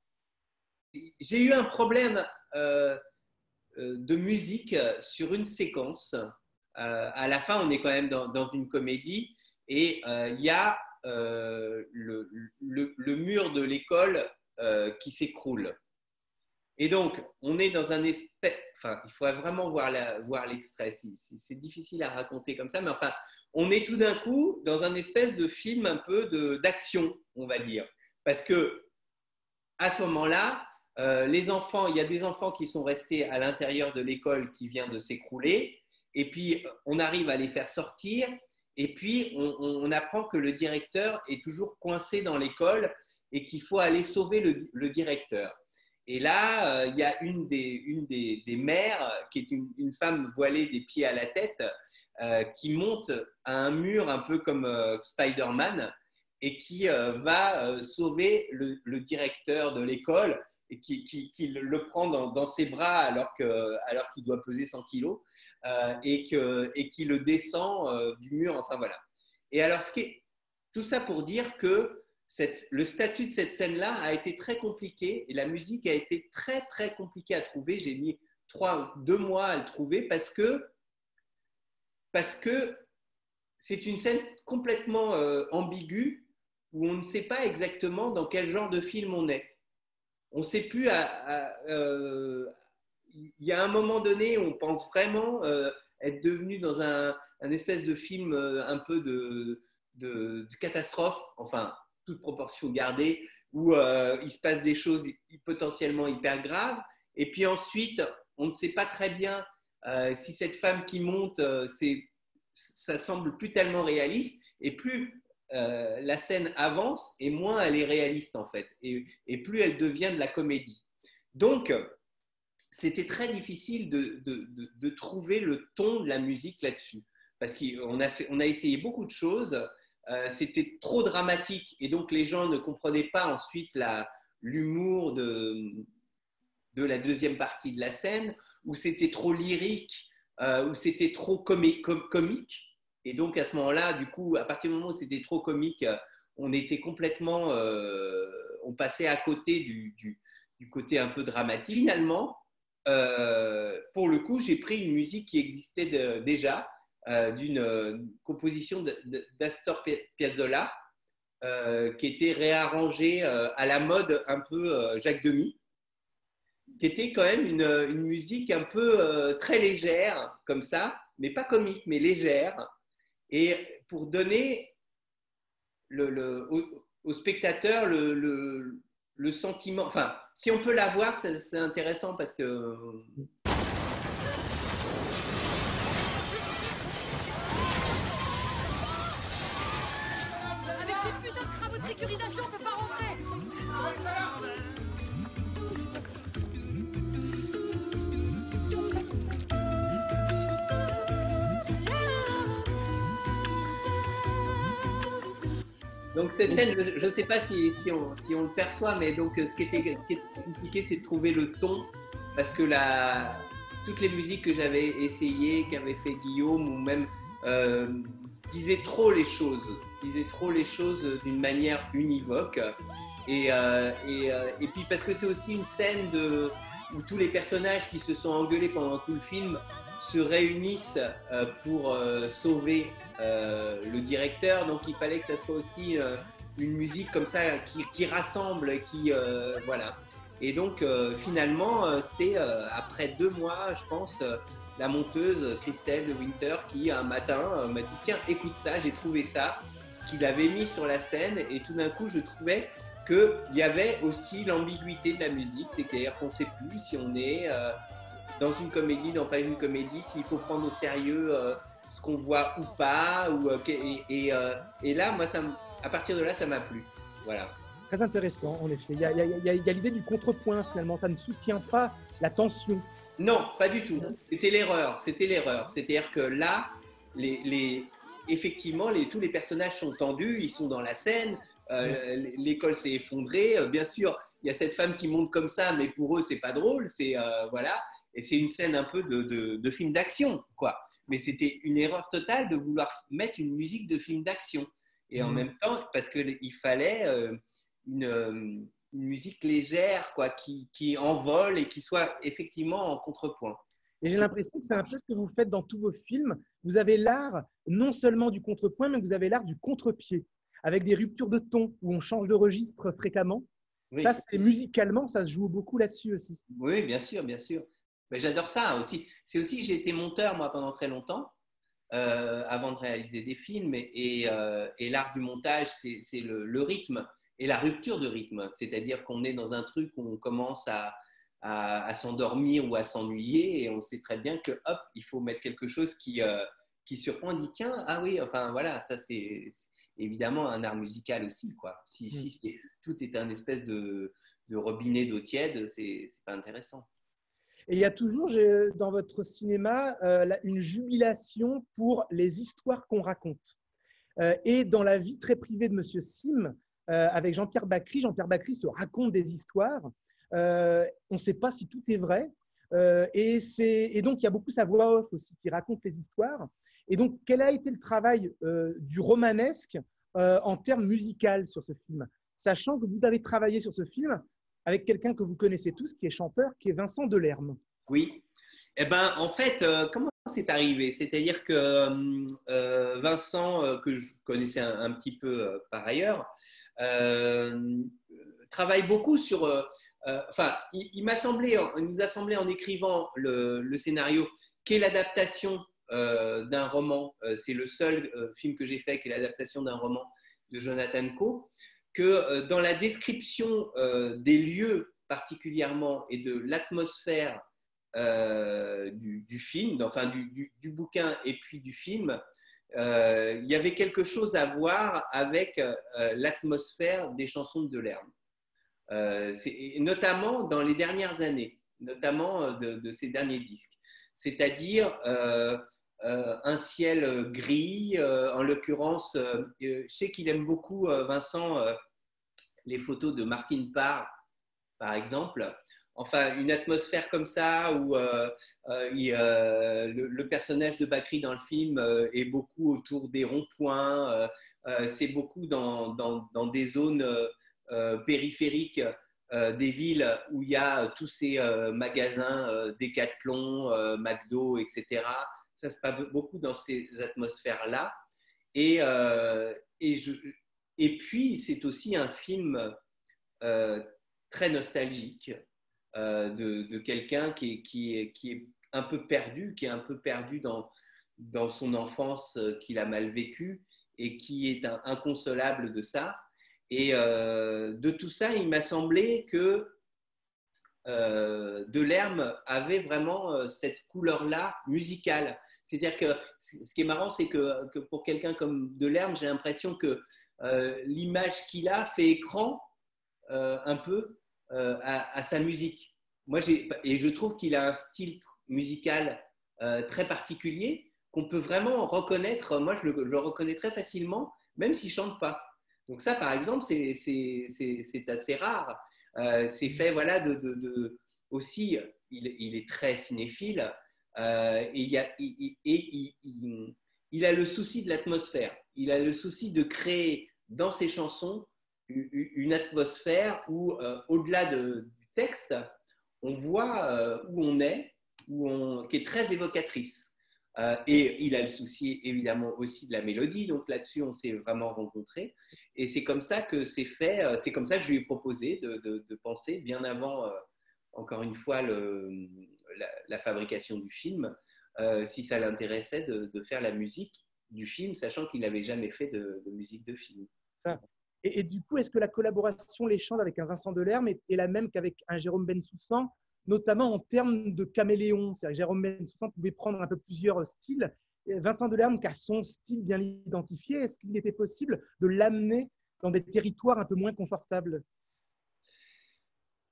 J'ai eu un problème de musique sur une séquence. À la fin, on est quand même dans une comédie et il y a le mur de l'école qui s'écroule. Et donc, on est dans un espèce… Enfin, il faut vraiment voir l'extrait. C'est difficile à raconter comme ça, mais enfin, on est tout d'un coup dans un espèce de film un peu d'action, on va dire. Parce que à ce moment-là, les enfants, il y a des enfants qui sont restés à l'intérieur de l'école qui vient de s'écrouler, et puis on arrive à les faire sortir, et puis on apprend que le directeur est toujours coincé dans l'école et qu'il faut aller sauver le directeur. Et là, il y a une des mères, qui est une femme voilée des pieds à la tête, qui monte à un mur un peu comme Spider-Man et qui va sauver le directeur de l'école et qui le prend dans ses bras alors qu'il doit peser 100 kilos et qui le descend du mur. Enfin voilà. Et alors, tout ça pour dire que le statut de cette scène-là a été très compliqué et la musique a été très, très compliquée à trouver. J'ai mis 2 mois à le trouver parce que c'est une scène complètement ambiguë où on ne sait pas exactement dans quel genre de film on est. On ne sait plus… il y a un moment donné, on pense vraiment être devenu dans un espèce de film un peu de catastrophe, enfin… toute proportion gardée, où il se passe des choses potentiellement hyper graves. Et puis ensuite, on ne sait pas très bien si cette femme qui monte, ça semble plus tellement réaliste. Et plus la scène avance, et moins elle est réaliste en fait. Et plus elle devient de la comédie. Donc, c'était très difficile de trouver le ton de la musique là-dessus. Parce qu'on a essayé beaucoup de choses. C'était trop dramatique et donc les gens ne comprenaient pas ensuite l'humour de la deuxième partie de la scène, où c'était trop lyrique, où c'était trop comique. Et donc à ce moment-là, du coup, à partir du moment où c'était trop comique, on était complètement… on passait à côté du côté un peu dramatique. Finalement, pour le coup, j'ai pris une musique qui existait déjà, d'une composition d'Astor Piazzolla qui était réarrangée à la mode un peu Jacques Demy, qui était quand même une musique un peu très légère comme ça, mais pas comique, mais légère, et pour donner au spectateur le sentiment… Enfin, si on peut la voir, c'est intéressant parce que… Sécurisation, on peut pas rentrer. Donc cette scène, je ne sais pas si on le perçoit, mais donc ce qui est compliqué, c'est de trouver le ton, parce que toutes les musiques que j'avais essayées, qu'avait fait Guillaume, ou même disaient trop les choses d'une manière univoque. Et puis parce que c'est aussi une scène où tous les personnages qui se sont engueulés pendant tout le film se réunissent pour sauver le directeur. Donc il fallait que ça soit aussi une musique comme ça qui rassemble, voilà. Et donc finalement, c'est après 2 mois, je pense, la monteuse Christelle de Winter qui un matin m'a dit « Tiens, écoute ça, j'ai trouvé ça », qu'il avait mis sur la scène, et tout d'un coup je trouvais qu'il y avait aussi l'ambiguïté de la musique, c'est-à-dire qu'on ne sait plus si on est dans une comédie, dans pas une comédie, s'il faut prendre au sérieux ce qu'on voit ou pas, et là, moi, à partir de là, ça m'a plu. Voilà. Très intéressant, en effet. Il y a l'idée du contrepoint, finalement, ça ne soutient pas la tension. Non, pas du tout. C'était l'erreur. C'est-à-dire que là, effectivement, tous les personnages sont tendus, ils sont dans la scène, l'école s'est effondrée. Bien sûr, il y a cette femme qui monte comme ça, mais pour eux, c'est pas drôle. Voilà. Et c'est une scène un peu de film d'action, quoi. Mais c'était une erreur totale de vouloir mettre une musique de film d'action. Et en même temps, parce qu'il fallait une musique légère, quoi, qui envole et qui soit effectivement en contrepoint. Et j'ai l'impression que c'est un peu ce que vous faites dans tous vos films. Vous avez l'art non seulement du contrepoint, mais vous avez l'art du contre-pied, avec des ruptures de ton où on change de registre fréquemment. Oui. Ça, c'est musicalement, ça se joue beaucoup là-dessus aussi. Oui, bien sûr, bien sûr. Mais j'adore ça aussi. C'est aussi, j'ai été monteur, moi, pendant très longtemps, avant de réaliser des films. Et l'art du montage, c'est le rythme et la rupture de rythme. C'est-à-dire qu'on est dans un truc où on commence à s'endormir ou à s'ennuyer et on sait très bien que, hop, il faut mettre quelque chose qui surprend, on dit tiens, ah oui, enfin voilà, ça c'est évidemment un art musical aussi, quoi. Si tout est un espèce de robinet d'eau tiède, c'est pas intéressant. Et il y a toujours dans votre cinéma une jubilation pour les histoires qu'on raconte. Et dans la vie très privée de Monsieur Sim, avec Jean-Pierre Bacri se raconte des histoires. On ne sait pas si tout est vrai. Et donc, il y a beaucoup sa voix off aussi qui raconte les histoires. Et donc, quel a été le travail du romanesque en termes musicaux sur ce film? Sachant que vous avez travaillé sur ce film avec quelqu'un que vous connaissez tous, qui est chanteur, qui est Vincent Delerme. Oui. Eh ben, en fait, comment c'est arrivé? C'est-à-dire que Vincent, que je connaissais un petit peu par ailleurs, travaille beaucoup sur… enfin, il nous a semblé en écrivant le scénario, qui est l'adaptation d'un roman, c'est le seul film que j'ai fait qui est l'adaptation d'un roman de Jonathan Coe, que dans la description des lieux particulièrement et de l'atmosphère du film, enfin du bouquin et puis du film, il y avait quelque chose à voir avec l'atmosphère des chansons de Delerme, notamment dans les dernières années, notamment de ces derniers disques, c'est-à-dire un ciel gris, en l'occurrence, je sais qu'il aime beaucoup, Vincent, les photos de Martine Parr, par exemple. Enfin, une atmosphère comme ça où le personnage de Bacri dans le film est beaucoup autour des ronds-points, c'est beaucoup dans des zones périphériques des villes où il y a tous ces magasins Decathlon, McDo, etc. Ça se passe beaucoup dans ces atmosphères-là. Et puis, c'est aussi un film très nostalgique de quelqu'un qui est un peu perdu, dans son enfance qu'il a mal vécue et qui est inconsolable de ça. Et de tout ça, il m'a semblé que Delerme avait vraiment cette couleur-là musicale. C'est-à-dire que ce qui est marrant, c'est que pour quelqu'un comme Delerme, j'ai l'impression que l'image qu'il a fait écran un peu à sa musique. Et je trouve qu'il a un style musical très particulier qu'on peut vraiment reconnaître. Moi, je le reconnais très facilement, même s'il ne chante pas. Donc ça, par exemple, c'est assez rare. C'est fait, voilà, aussi, il est très cinéphile et il a le souci de l'atmosphère. Il a le souci de créer dans ses chansons une atmosphère où, au-delà du texte, on voit où on est, qui est très évocatrice. Et il a le souci évidemment aussi de la mélodie, donc là-dessus on s'est vraiment rencontrés. Et c'est comme ça que c'est fait, c'est comme ça que je lui ai proposé de penser, bien avant, encore une fois, la fabrication du film, si ça l'intéressait de faire la musique du film, sachant qu'il n'avait jamais fait de musique de film. Ça. Et du coup, est-ce que la collaboration, les chants avec un Vincent Delerme est la même qu'avec un Jérôme Bensoussan, notamment en termes de caméléon? C'est-à-dire que Jérôme Bensoussan pouvait prendre un peu plusieurs styles. Et Vincent Delerme, qui a son style bien identifié, est-ce qu'il était possible de l'amener dans des territoires un peu moins confortables?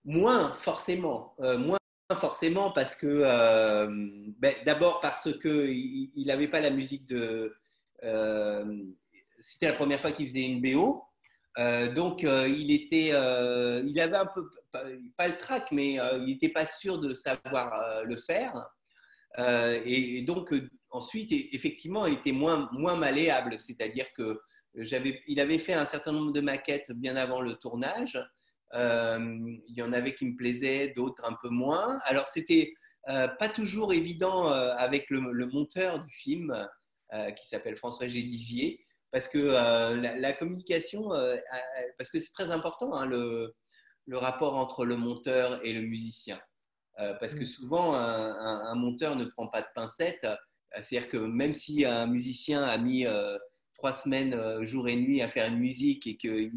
Moins forcément parce que d'abord parce qu'il n'avait pas la musique de… c'était la première fois qu'il faisait une BO. Donc, il avait un peu, pas le trac, mais il n'était pas sûr de savoir le faire. Et donc, ensuite, effectivement, il était moins malléable. C'est-à-dire qu'il avait fait un certain nombre de maquettes bien avant le tournage. Il y en avait qui me plaisaient, d'autres un peu moins. Alors, c'était pas toujours évident avec le monteur du film, qui s'appelle François Gédigier, parce que la communication, parce que c'est très important, hein, le rapport entre le monteur et le musicien. Parce que souvent, un monteur ne prend pas de pincettes. C'est-à-dire que même si un musicien a mis 3 semaines, jour et nuit, à faire une musique et que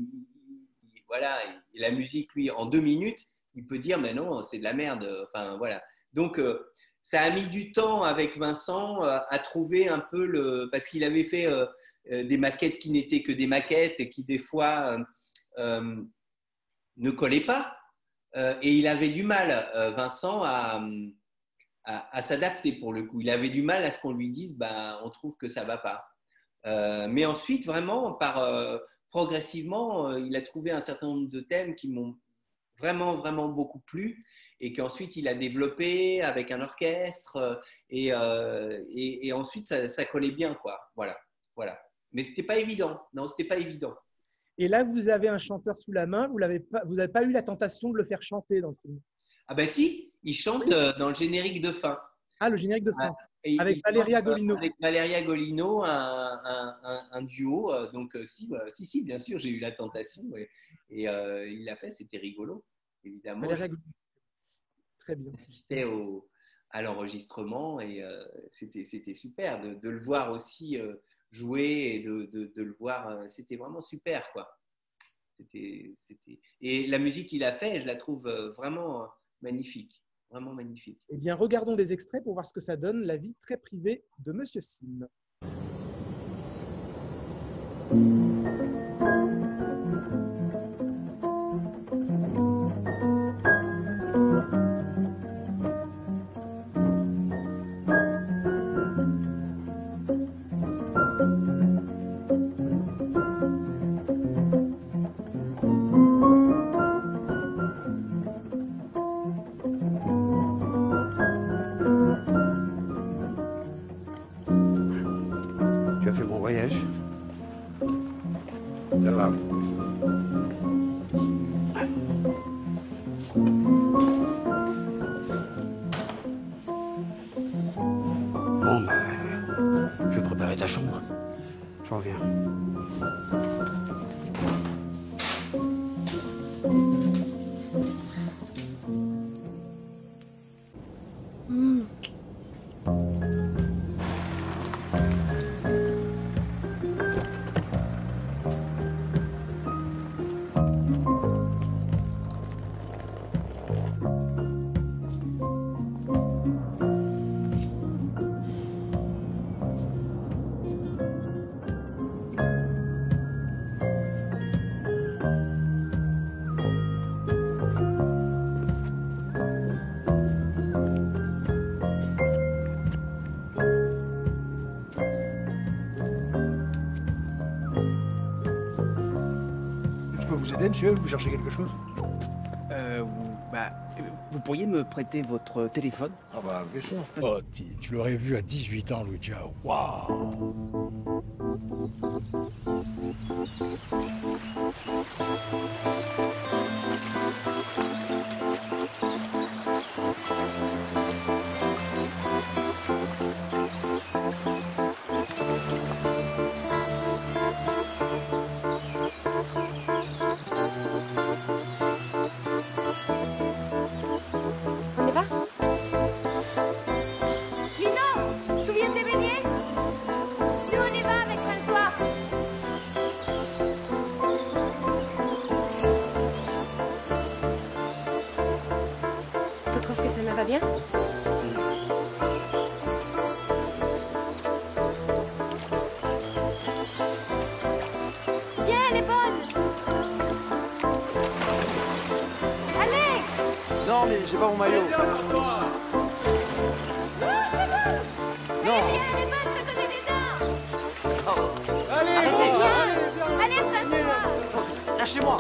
voilà, et la musique, lui, en 2 minutes, il peut dire, mais non, c'est de la merde. Enfin, voilà. Donc, ça a mis du temps avec Vincent à trouver un peu le… Parce qu'il avait fait des maquettes qui n'étaient que des maquettes et qui, des fois, ne collaient pas. Et il avait du mal, Vincent, à s'adapter pour le coup. Il avait du mal à ce qu'on lui dise, ben, on trouve que ça ne va pas. Mais ensuite, vraiment, progressivement, il a trouvé un certain nombre de thèmes qui m'ont vraiment, vraiment beaucoup plu et qu'ensuite il a développé avec un orchestre et ensuite ça collait bien, quoi. Voilà. Mais c'était pas évident. Non, c'était pas évident. Et là, vous avez un chanteur sous la main, vous n'avez pas eu la tentation de le faire chanter dans le film? Ah ben si, il chante dans le générique de fin. Ah, le générique de fin. Avec Valeria Golino. Avec Valeria Golino, un duo. Donc si, bien sûr, j'ai eu la tentation et il l'a fait, c'était rigolo, évidemment. Valeria Golino. Très bien. J'assistais à l'enregistrement et c'était super de le voir aussi jouer et de le voir. C'était vraiment super, quoi. Et la musique qu'il a fait, je la trouve vraiment magnifique. Vraiment magnifique. Eh bien, regardons des extraits pour voir ce que ça donne, la vie très privée de Monsieur Sim. Monsieur, vous cherchez quelque chose? Vous pourriez me prêter votre téléphone? Ah bah, bien sûr. Oh, tu l'aurais vu à 18 ans, Luigi. Waouh! Va bien? Viens, elle est bonne! Allez! Non, mais j'ai pas mon maillot. Non! Elle est bonne, je te connais des dents! Allez, viens! Allez, François! Lâchez-moi!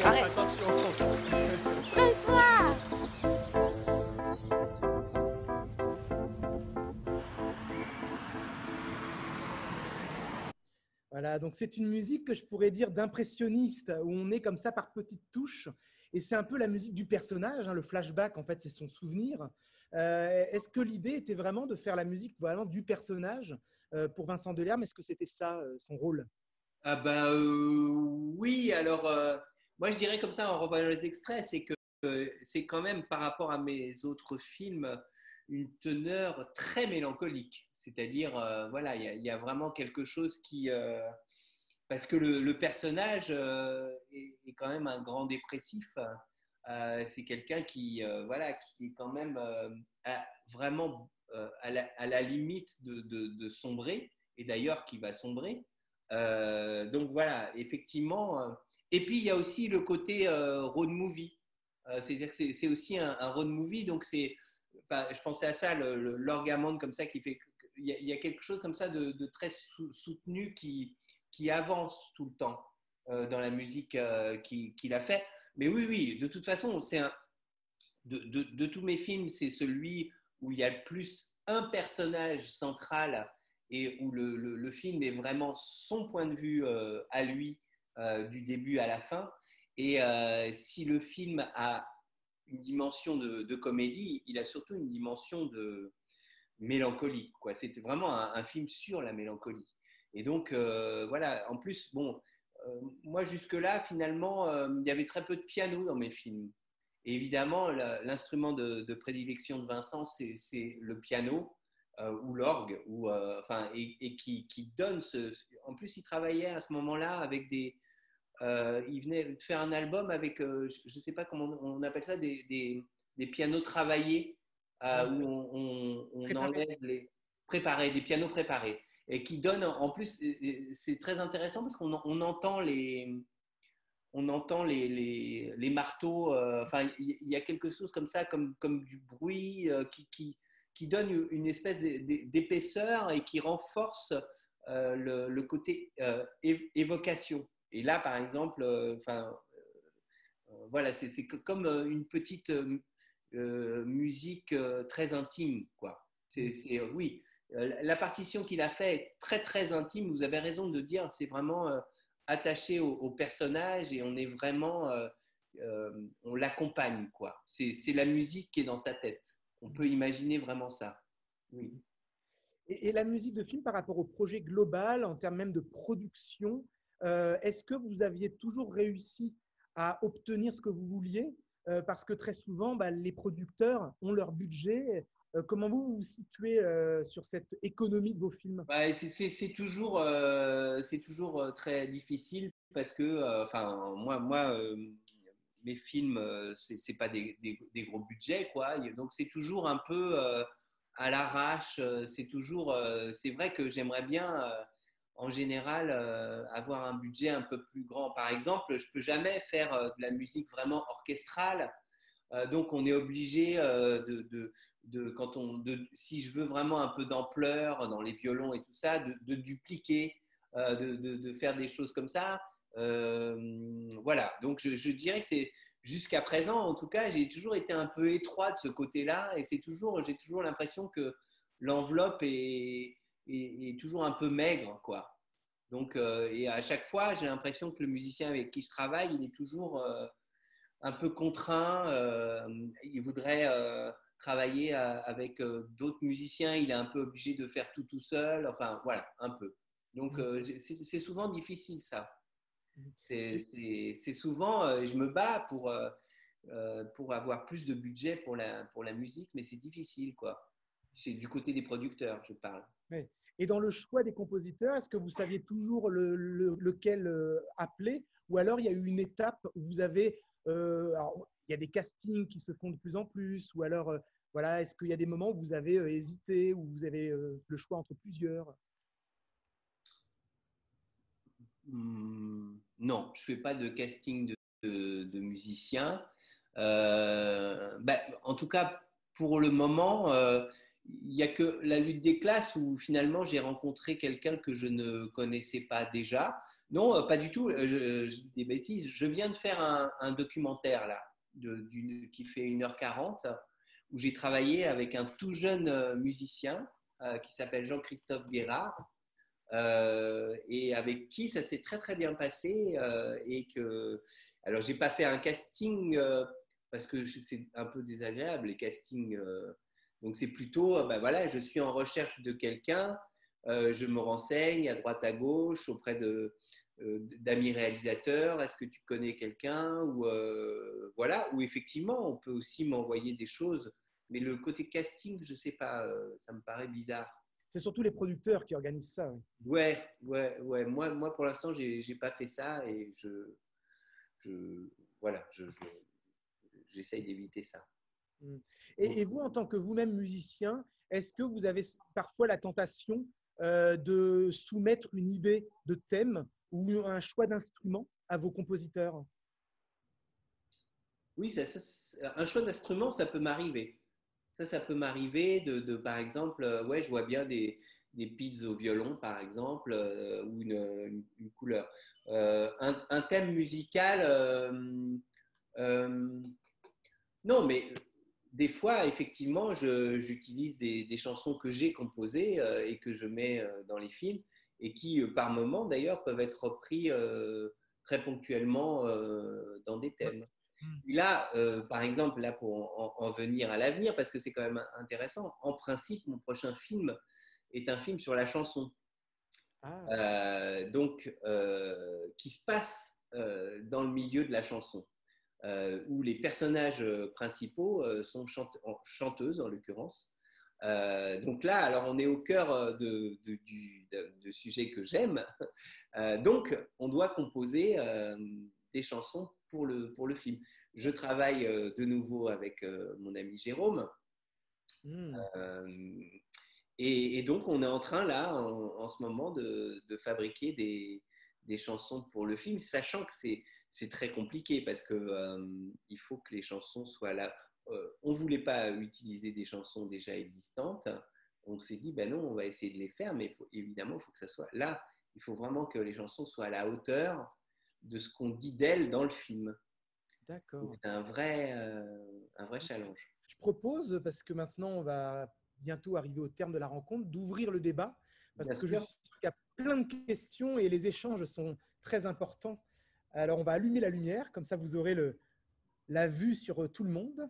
Arrête! Voilà, donc c'est une musique que je pourrais dire d'impressionniste, où on est comme ça par petites touches, et c'est un peu la musique du personnage, hein, le flashback, en fait, c'est son souvenir. Est-ce que l'idée était vraiment de faire la musique vraiment du personnage pour Vincent Delerme? Est-ce que c'était ça, son rôle? Ah ben oui, alors moi je dirais comme ça en revoyant les extraits, c'est que c'est quand même par rapport à mes autres films une teneur très mélancolique. C'est-à-dire, voilà, il y a vraiment quelque chose qui... parce que le personnage est quand même un grand dépressif. C'est quelqu'un qui, voilà, qui est quand même vraiment à la limite de sombrer, et d'ailleurs qui va sombrer. Donc voilà, effectivement. Et puis il y a aussi le côté road movie. C'est-à-dire que c'est aussi un road movie, donc c'est, je pensais à ça, l'orgamon comme ça qui fait, il y a quelque chose comme ça de très soutenu qui avance tout le temps dans la musique qu'il a fait. Mais oui, oui, de toute façon, de tous mes films, c'est celui où il y a le plus un personnage central et où le film est vraiment son point de vue à lui du début à la fin. Et si le film a une dimension de comédie, il a surtout une dimension de mélancolique, quoi. C'était vraiment un film sur la mélancolie. Et donc, voilà, en plus, bon, moi jusque-là, finalement, il y avait très peu de piano dans mes films. Et évidemment, l'instrument de prédilection de Vincent, c'est le piano ou l'orgue, enfin, et qui donne ce... En plus, il travaillait à ce moment-là avec des... il venait de faire un album avec, je ne sais pas comment on appelle ça, des pianos travaillés, où on enlève les... Préparés, des pianos préparés. Et qui donnent, en plus, c'est très intéressant parce qu'on entend les marteaux. Enfin, il y a quelque chose comme ça, comme du bruit qui donne une espèce d'épaisseur et qui renforce le côté évocation. Et là, par exemple, voilà, c'est comme une petite musique très intime, quoi. Oui, la partition qu'il a fait est très très intime. Vous avez raison de dire, c'est vraiment attaché au personnage et on est vraiment, on l'accompagne, quoi. C'est la musique qui est dans sa tête. On peut imaginer vraiment ça. Oui. Et la musique de film par rapport au projet global, en termes même de production, est-ce que vous aviez toujours réussi à obtenir ce que vous vouliez? Parce que très souvent, les producteurs ont leur budget. Comment vous vous situez sur cette économie de vos films? C'est toujours très difficile parce que, enfin, moi mes films, c'est pas des gros budgets, quoi. Donc c'est toujours un peu à l'arrache. C'est toujours, c'est vrai que j'aimerais bien, en général, avoir un budget un peu plus grand. Par exemple, je peux jamais faire de la musique vraiment orchestrale. Donc on est obligé si je veux vraiment un peu d'ampleur dans les violons et tout ça, de dupliquer, de faire des choses comme ça. Voilà, donc je dirais que c'est jusqu'à présent, en tout cas, j'ai toujours été un peu étroit de ce côté-là et j'ai toujours l'impression que l'enveloppe est toujours un peu maigre, quoi. Donc, et à chaque fois, j'ai l'impression que le musicien avec qui je travaille, il est toujours un peu contraint. Il voudrait travailler avec d'autres musiciens. Il est un peu obligé de faire tout seul. Enfin, voilà, un peu. Donc, c'est souvent difficile, ça. C'est souvent, je me bats pour avoir plus de budget pour la musique, mais c'est difficile, quoi. C'est du côté des producteurs, je parle. Oui. Et dans le choix des compositeurs, est-ce que vous saviez toujours lequel appeler? Ou alors il y a eu une étape où vous avez… alors, il y a des castings qui se font de plus en plus, ou alors, voilà, est-ce qu'il y a des moments où vous avez hésité, où vous avez le choix entre plusieurs? Non, je ne fais pas de casting de musiciens. En tout cas, pour le moment, il n'y a que la lutte des classes où finalement j'ai rencontré quelqu'un que je ne connaissais pas déjà. Non, pas du tout, je dis des bêtises. Je viens de faire un documentaire là, qui fait 1h40, où j'ai travaillé avec un tout jeune musicien qui s'appelle Jean-Christophe Guérard. Et avec qui ça s'est très très bien passé alors j'ai pas fait un casting parce que c'est un peu désagréable les castings, donc c'est plutôt voilà, je suis en recherche de quelqu'un, je me renseigne à droite à gauche auprès d'amis réalisateurs, est-ce que tu connais quelqu'un ou voilà, ou effectivement on peut aussi m'envoyer des choses, mais le côté casting, je sais pas, ça me paraît bizarre. C'est surtout les producteurs qui organisent ça. Oui. Ouais. Moi pour l'instant, j'ai pas fait ça et voilà, j'essaye d'éviter ça. Et vous, en tant que vous-même musicien, est-ce que vous avez parfois la tentation de soumettre une idée de thème ou un choix d'instrument à vos compositeurs? Oui, un choix d'instrument, ça peut m'arriver. Ça peut m'arriver par exemple, ouais, je vois bien des pids au violon, par exemple, ou une couleur. Un thème musical, non, mais des fois, effectivement, j'utilise des chansons que j'ai composées et que je mets dans les films et qui, par moments, d'ailleurs, peuvent être repris très ponctuellement dans des thèmes. Et là, par exemple, là pour en venir à l'avenir, parce que c'est quand même intéressant, en principe, mon prochain film est un film sur la chanson. Donc, qui se passe dans le milieu de la chanson, où les personnages principaux sont chanteuses, en l'occurrence. Donc là, alors on est au cœur de sujets que j'aime. Donc, on doit composer des chansons pour le film. Je travaille de nouveau avec mon ami Jérôme. Et donc, on est en train, là, en ce moment, de fabriquer des chansons pour le film, sachant que c'est très compliqué parce qu'il faut que les chansons soient là. On ne voulait pas utiliser des chansons déjà existantes. On s'est dit, ben non, on va essayer de les faire, mais évidemment, il faut que ça soit là. Il faut vraiment que les chansons soient à la hauteur de ce qu'on dit d'elles dans le film. D'accord. C'est un vrai challenge. Je propose, parce que maintenant, on va bientôt arriver au terme de la rencontre, d'ouvrir le débat, parce que je suis sûr qu'il y a plein de questions et les échanges sont très importants. Alors, on va allumer la lumière, comme ça, vous aurez la vue sur tout le monde.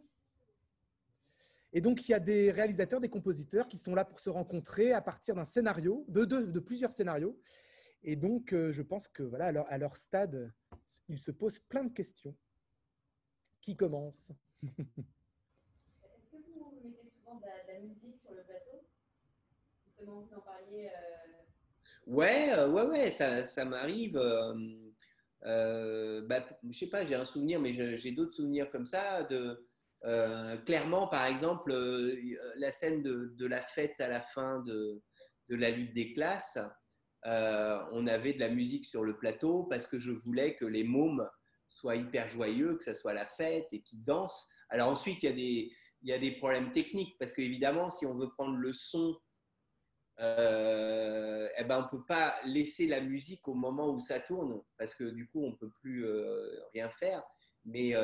Et donc, il y a des réalisateurs, des compositeurs qui sont là pour se rencontrer à partir d'un scénario, de plusieurs scénarios. Et donc, je pense que voilà, à leur stade, ils se posent plein de questions. Qui commence? Est-ce que vous mettez souvent de la musique sur le plateau? Justement, vous en parliez. Ouais, ça m'arrive. Je sais pas, j'ai un souvenir, mais j'ai d'autres souvenirs comme ça. Clairement, par exemple, la scène de la fête à la fin de la lutte des classes, on avait de la musique sur le plateau parce que je voulais que les mômes soient hyper joyeux, que ça soit la fête et qu'ils dansent. Alors ensuite, il y a des problèmes techniques parce qu'évidemment, si on veut prendre le son, on ne peut pas laisser la musique au moment où ça tourne parce que du coup, on ne peut plus rien faire. Mais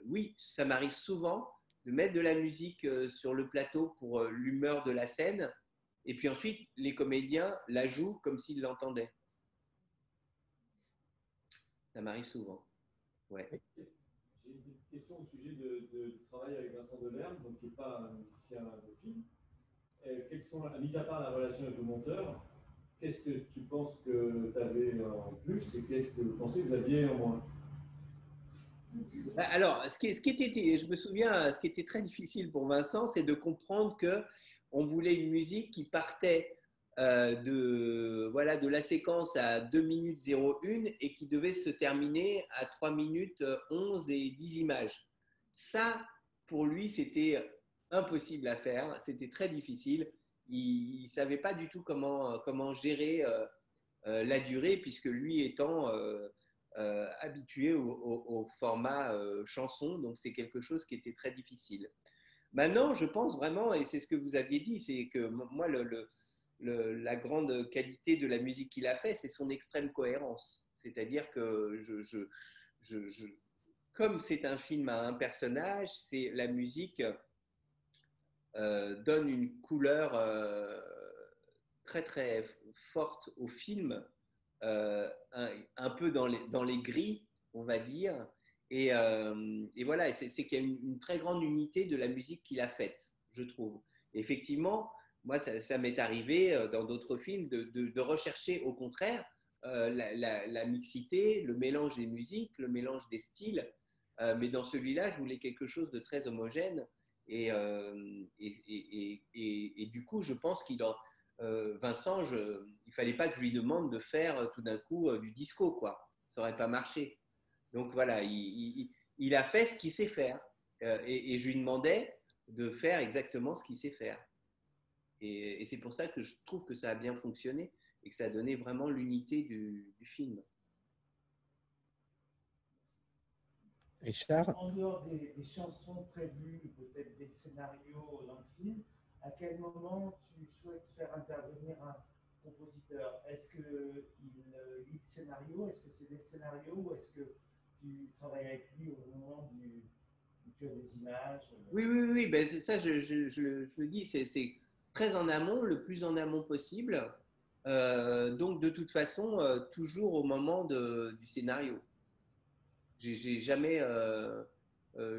oui, ça m'arrive souvent de mettre de la musique sur le plateau pour l'humeur de la scène. Et puis ensuite, les comédiens la jouent comme s'ils l'entendaient. Ça m'arrive souvent. Ouais. J'ai une petite question au sujet du travail avec Vincent Delerme, donc qui n'est pas un musicien de film. Quelles sont, mis à part la relation avec le monteur, qu'est-ce que tu penses que tu avais en plus et qu'est-ce que vous pensez que vous aviez en moins? Alors, je me souviens, ce qui était très difficile pour Vincent, c'est de comprendre qu'on voulait une musique qui partait de la séquence à 2 minutes 01 et qui devait se terminer à 3 minutes 11 et 10 images. Ça, pour lui, c'était impossible à faire, c'était très difficile. Il ne savait pas du tout comment gérer la durée, puisque lui étant habitué au format chanson, donc c'est quelque chose qui était très difficile. Maintenant, je pense vraiment, et c'est ce que vous aviez dit, c'est que moi, la grande qualité de la musique qu'il a fait, c'est son extrême cohérence. C'est-à-dire que comme c'est un film à un personnage, la musique donne une couleur très très forte au film, un peu dans les gris, on va dire. Et voilà, c'est qu'il y a une très grande unité de la musique qu'il a faite, je trouve. Effectivement, moi, ça m'est arrivé dans d'autres films de rechercher, au contraire, la mixité, le mélange des musiques, le mélange des styles. Mais dans celui-là, je voulais quelque chose de très homogène. Et du coup, je pense Vincent, il fallait pas que je lui demande de faire tout d'un coup du disco, quoi. Ça n'aurait pas marché. Donc voilà, il a fait ce qu'il sait faire. Et je lui demandais de faire exactement ce qu'il sait faire. Et c'est pour ça que je trouve que ça a bien fonctionné et que ça a donné vraiment l'unité du film. Richard? En dehors des chansons prévues, peut-être des scénarios dans le film, à quel moment tu souhaites faire intervenir un compositeur? Est-ce qu'il lit le scénario? Est-ce que c'est des scénarios? Ou est-ce que tu travailles avec lui au moment où tu as des images? Oui, ben, c'est ça, je le dis, c'est très en amont, le plus en amont possible. Donc, de toute façon, toujours au moment du scénario. J'ai jamais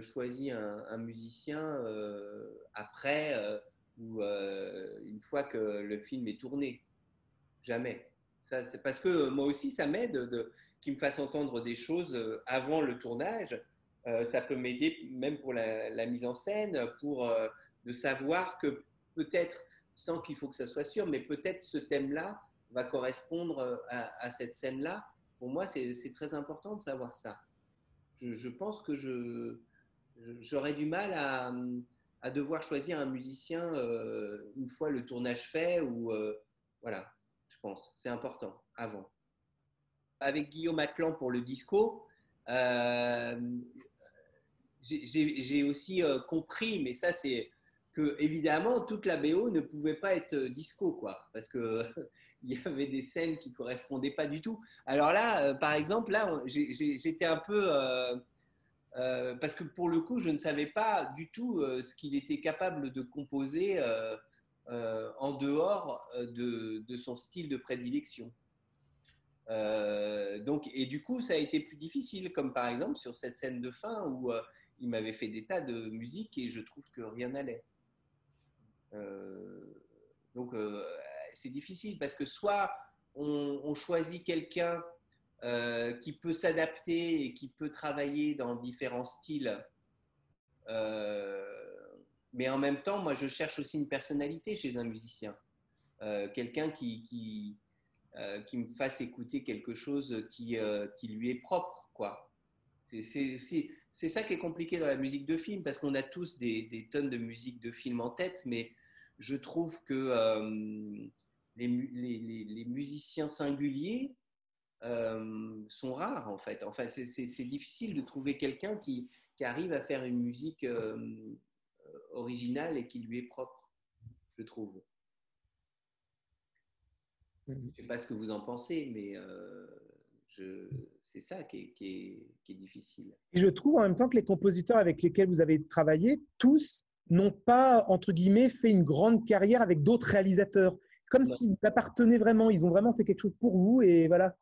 choisi un musicien après ou une fois que le film est tourné. Jamais. Ça, c'est parce que moi aussi, ça m'aide qu'il me fasse entendre des choses avant le tournage. Ça peut m'aider même pour la mise en scène, pour de savoir que peut-être, sans qu'il faut que ça soit sûr, mais peut-être ce thème-là va correspondre à cette scène-là. Pour moi, c'est très important de savoir ça. Je pense que j'aurais du mal à devoir choisir un musicien une fois le tournage fait ou voilà, je pense, c'est important avant. Avec Guillaume Atlan pour le disco, j'ai aussi compris, mais ça c'est que évidemment toute la BO ne pouvait pas être disco, quoi, parce que il y avait des scènes qui correspondaient pas du tout. Alors là, par exemple, là, j'étais un peu parce que pour le coup, je ne savais pas du tout ce qu'il était capable de composer en dehors de son style de prédilection. Donc, et du coup, ça a été plus difficile, comme par exemple sur cette scène de fin où il m'avait fait des tas de musique et je trouve que rien n'allait. Donc, c'est difficile parce que soit on choisit quelqu'un qui peut s'adapter et qui peut travailler dans différents styles, mais en même temps, moi, je cherche aussi une personnalité chez un musicien, quelqu'un qui me fasse écouter quelque chose qui lui est propre, quoi. C'est ça qui est compliqué dans la musique de film, parce qu'on a tous des tonnes de musique de film en tête, mais je trouve que les musiciens singuliers sont rares, en fait. Enfin, c'est difficile de trouver quelqu'un qui arrive à faire une musique originale et qui lui est propre, je trouve. Je ne sais pas ce que vous en pensez, mais c'est ça qui est difficile. Et je trouve en même temps que les compositeurs avec lesquels vous avez travaillé, tous n'ont pas, entre guillemets, fait une grande carrière avec d'autres réalisateurs. Comme s'ils appartenaient vraiment, ils ont vraiment fait quelque chose pour vous et voilà.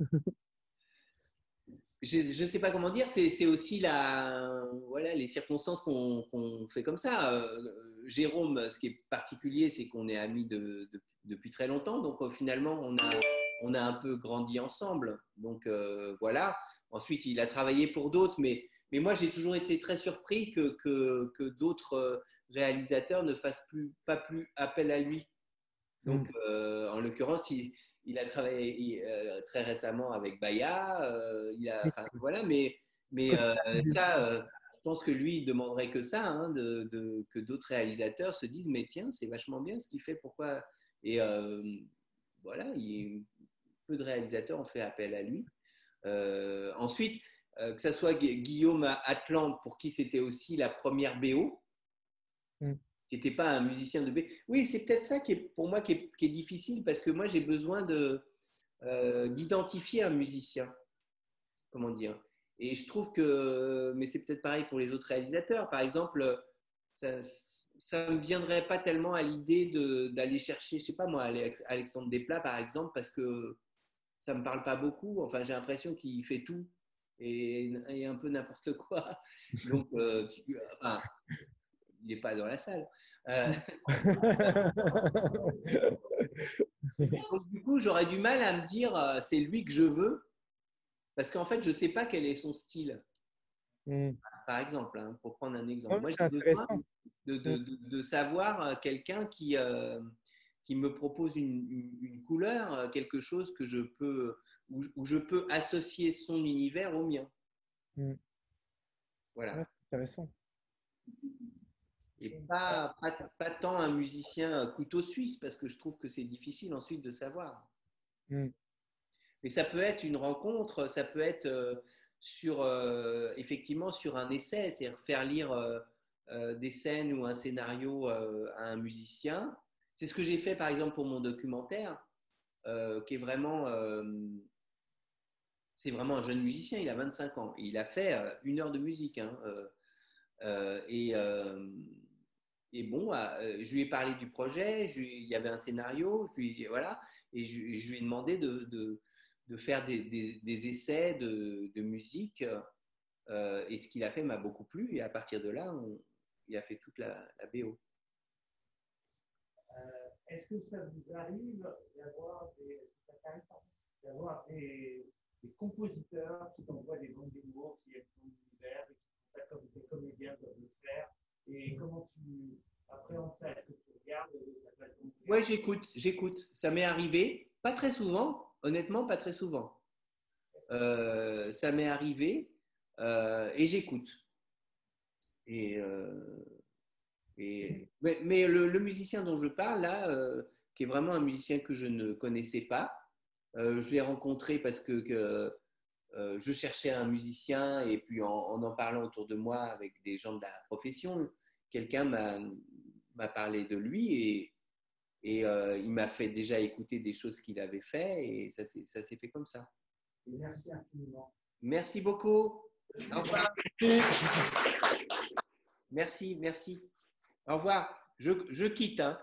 Je ne sais pas comment dire, c'est aussi voilà, les circonstances qu'on fait comme ça. Jérôme, ce qui est particulier, c'est qu'on est amis depuis très longtemps, donc finalement, on a un peu grandi ensemble. Donc voilà. Ensuite, il a travaillé pour d'autres, mais moi, j'ai toujours été très surpris que d'autres réalisateurs ne fassent pas plus appel à lui. Donc, en l'occurrence, il a travaillé très récemment avec Baya. Voilà, mais ça, je pense que lui, il demanderait que ça, hein, que d'autres réalisateurs se disent, mais tiens, c'est vachement bien ce qu'il fait, pourquoi? Et voilà, peu de réalisateurs ont fait appel à lui. Ensuite, que ça soit Guillaume Atlan, pour qui c'était aussi la première BO, qui n'était pas un musicien de B. Oui, c'est peut-être ça qui est, pour moi qui est difficile, parce que moi, j'ai besoin d'identifier un musicien. Comment dire? Et je trouve que, mais c'est peut-être pareil pour les autres réalisateurs. Par exemple, ça ne me viendrait pas tellement à l'idée d'aller chercher, je ne sais pas moi, Alexandre Desplat, par exemple, parce que ça ne me parle pas beaucoup. Enfin, j'ai l'impression qu'il fait tout et un peu n'importe quoi. Donc, il n'est pas dans la salle. Donc, du coup, j'aurais du mal à me dire c'est lui que je veux, parce qu'en fait, je ne sais pas quel est son style. Par exemple, hein, pour prendre un exemple. Moi, j'ai besoin de savoir quelqu'un qui me propose une couleur, quelque chose que je peux, où je peux associer son univers au mien. Voilà. Ouais, c'est intéressant. Et pas tant un musicien couteau suisse, parce que je trouve que c'est difficile ensuite de savoir. Mais ça peut être une rencontre, ça peut être effectivement sur un essai, c'est-à-dire faire lire des scènes ou un scénario à un musicien. C'est ce que j'ai fait par exemple pour mon documentaire, qui est vraiment... c'est vraiment un jeune musicien, il a 25 ans. Et il a fait 1 heure de musique. Hein, et bon, je lui ai parlé du projet, il y avait un scénario, voilà, et je lui ai demandé de faire des essais de musique. Et ce qu'il a fait m'a beaucoup plu. Et à partir de là, il a fait toute la BO. Est-ce que ça vous arrive d'avoir des compositeurs qui t'envoient des bandes démos, qui aiment ton univers, et qui font ça comme des comédiens peuvent le faire? Et comment tu appréhendes ça? Est-ce que tu regardes Ouais, j'écoute. Ça m'est arrivé, pas très souvent, honnêtement, pas très souvent. Ça m'est arrivé et j'écoute. Mais le musicien dont je parle, là, qui est vraiment un musicien que je ne connaissais pas, je l'ai rencontré parce que je cherchais un musicien et puis en parlant autour de moi avec des gens de la profession, quelqu'un m'a parlé de lui et il m'a fait déjà écouter des choses qu'il avait fait et ça s'est fait comme ça. Et merci infiniment. Merci beaucoup. Au revoir. Merci. Au revoir. Je quitte. Hein.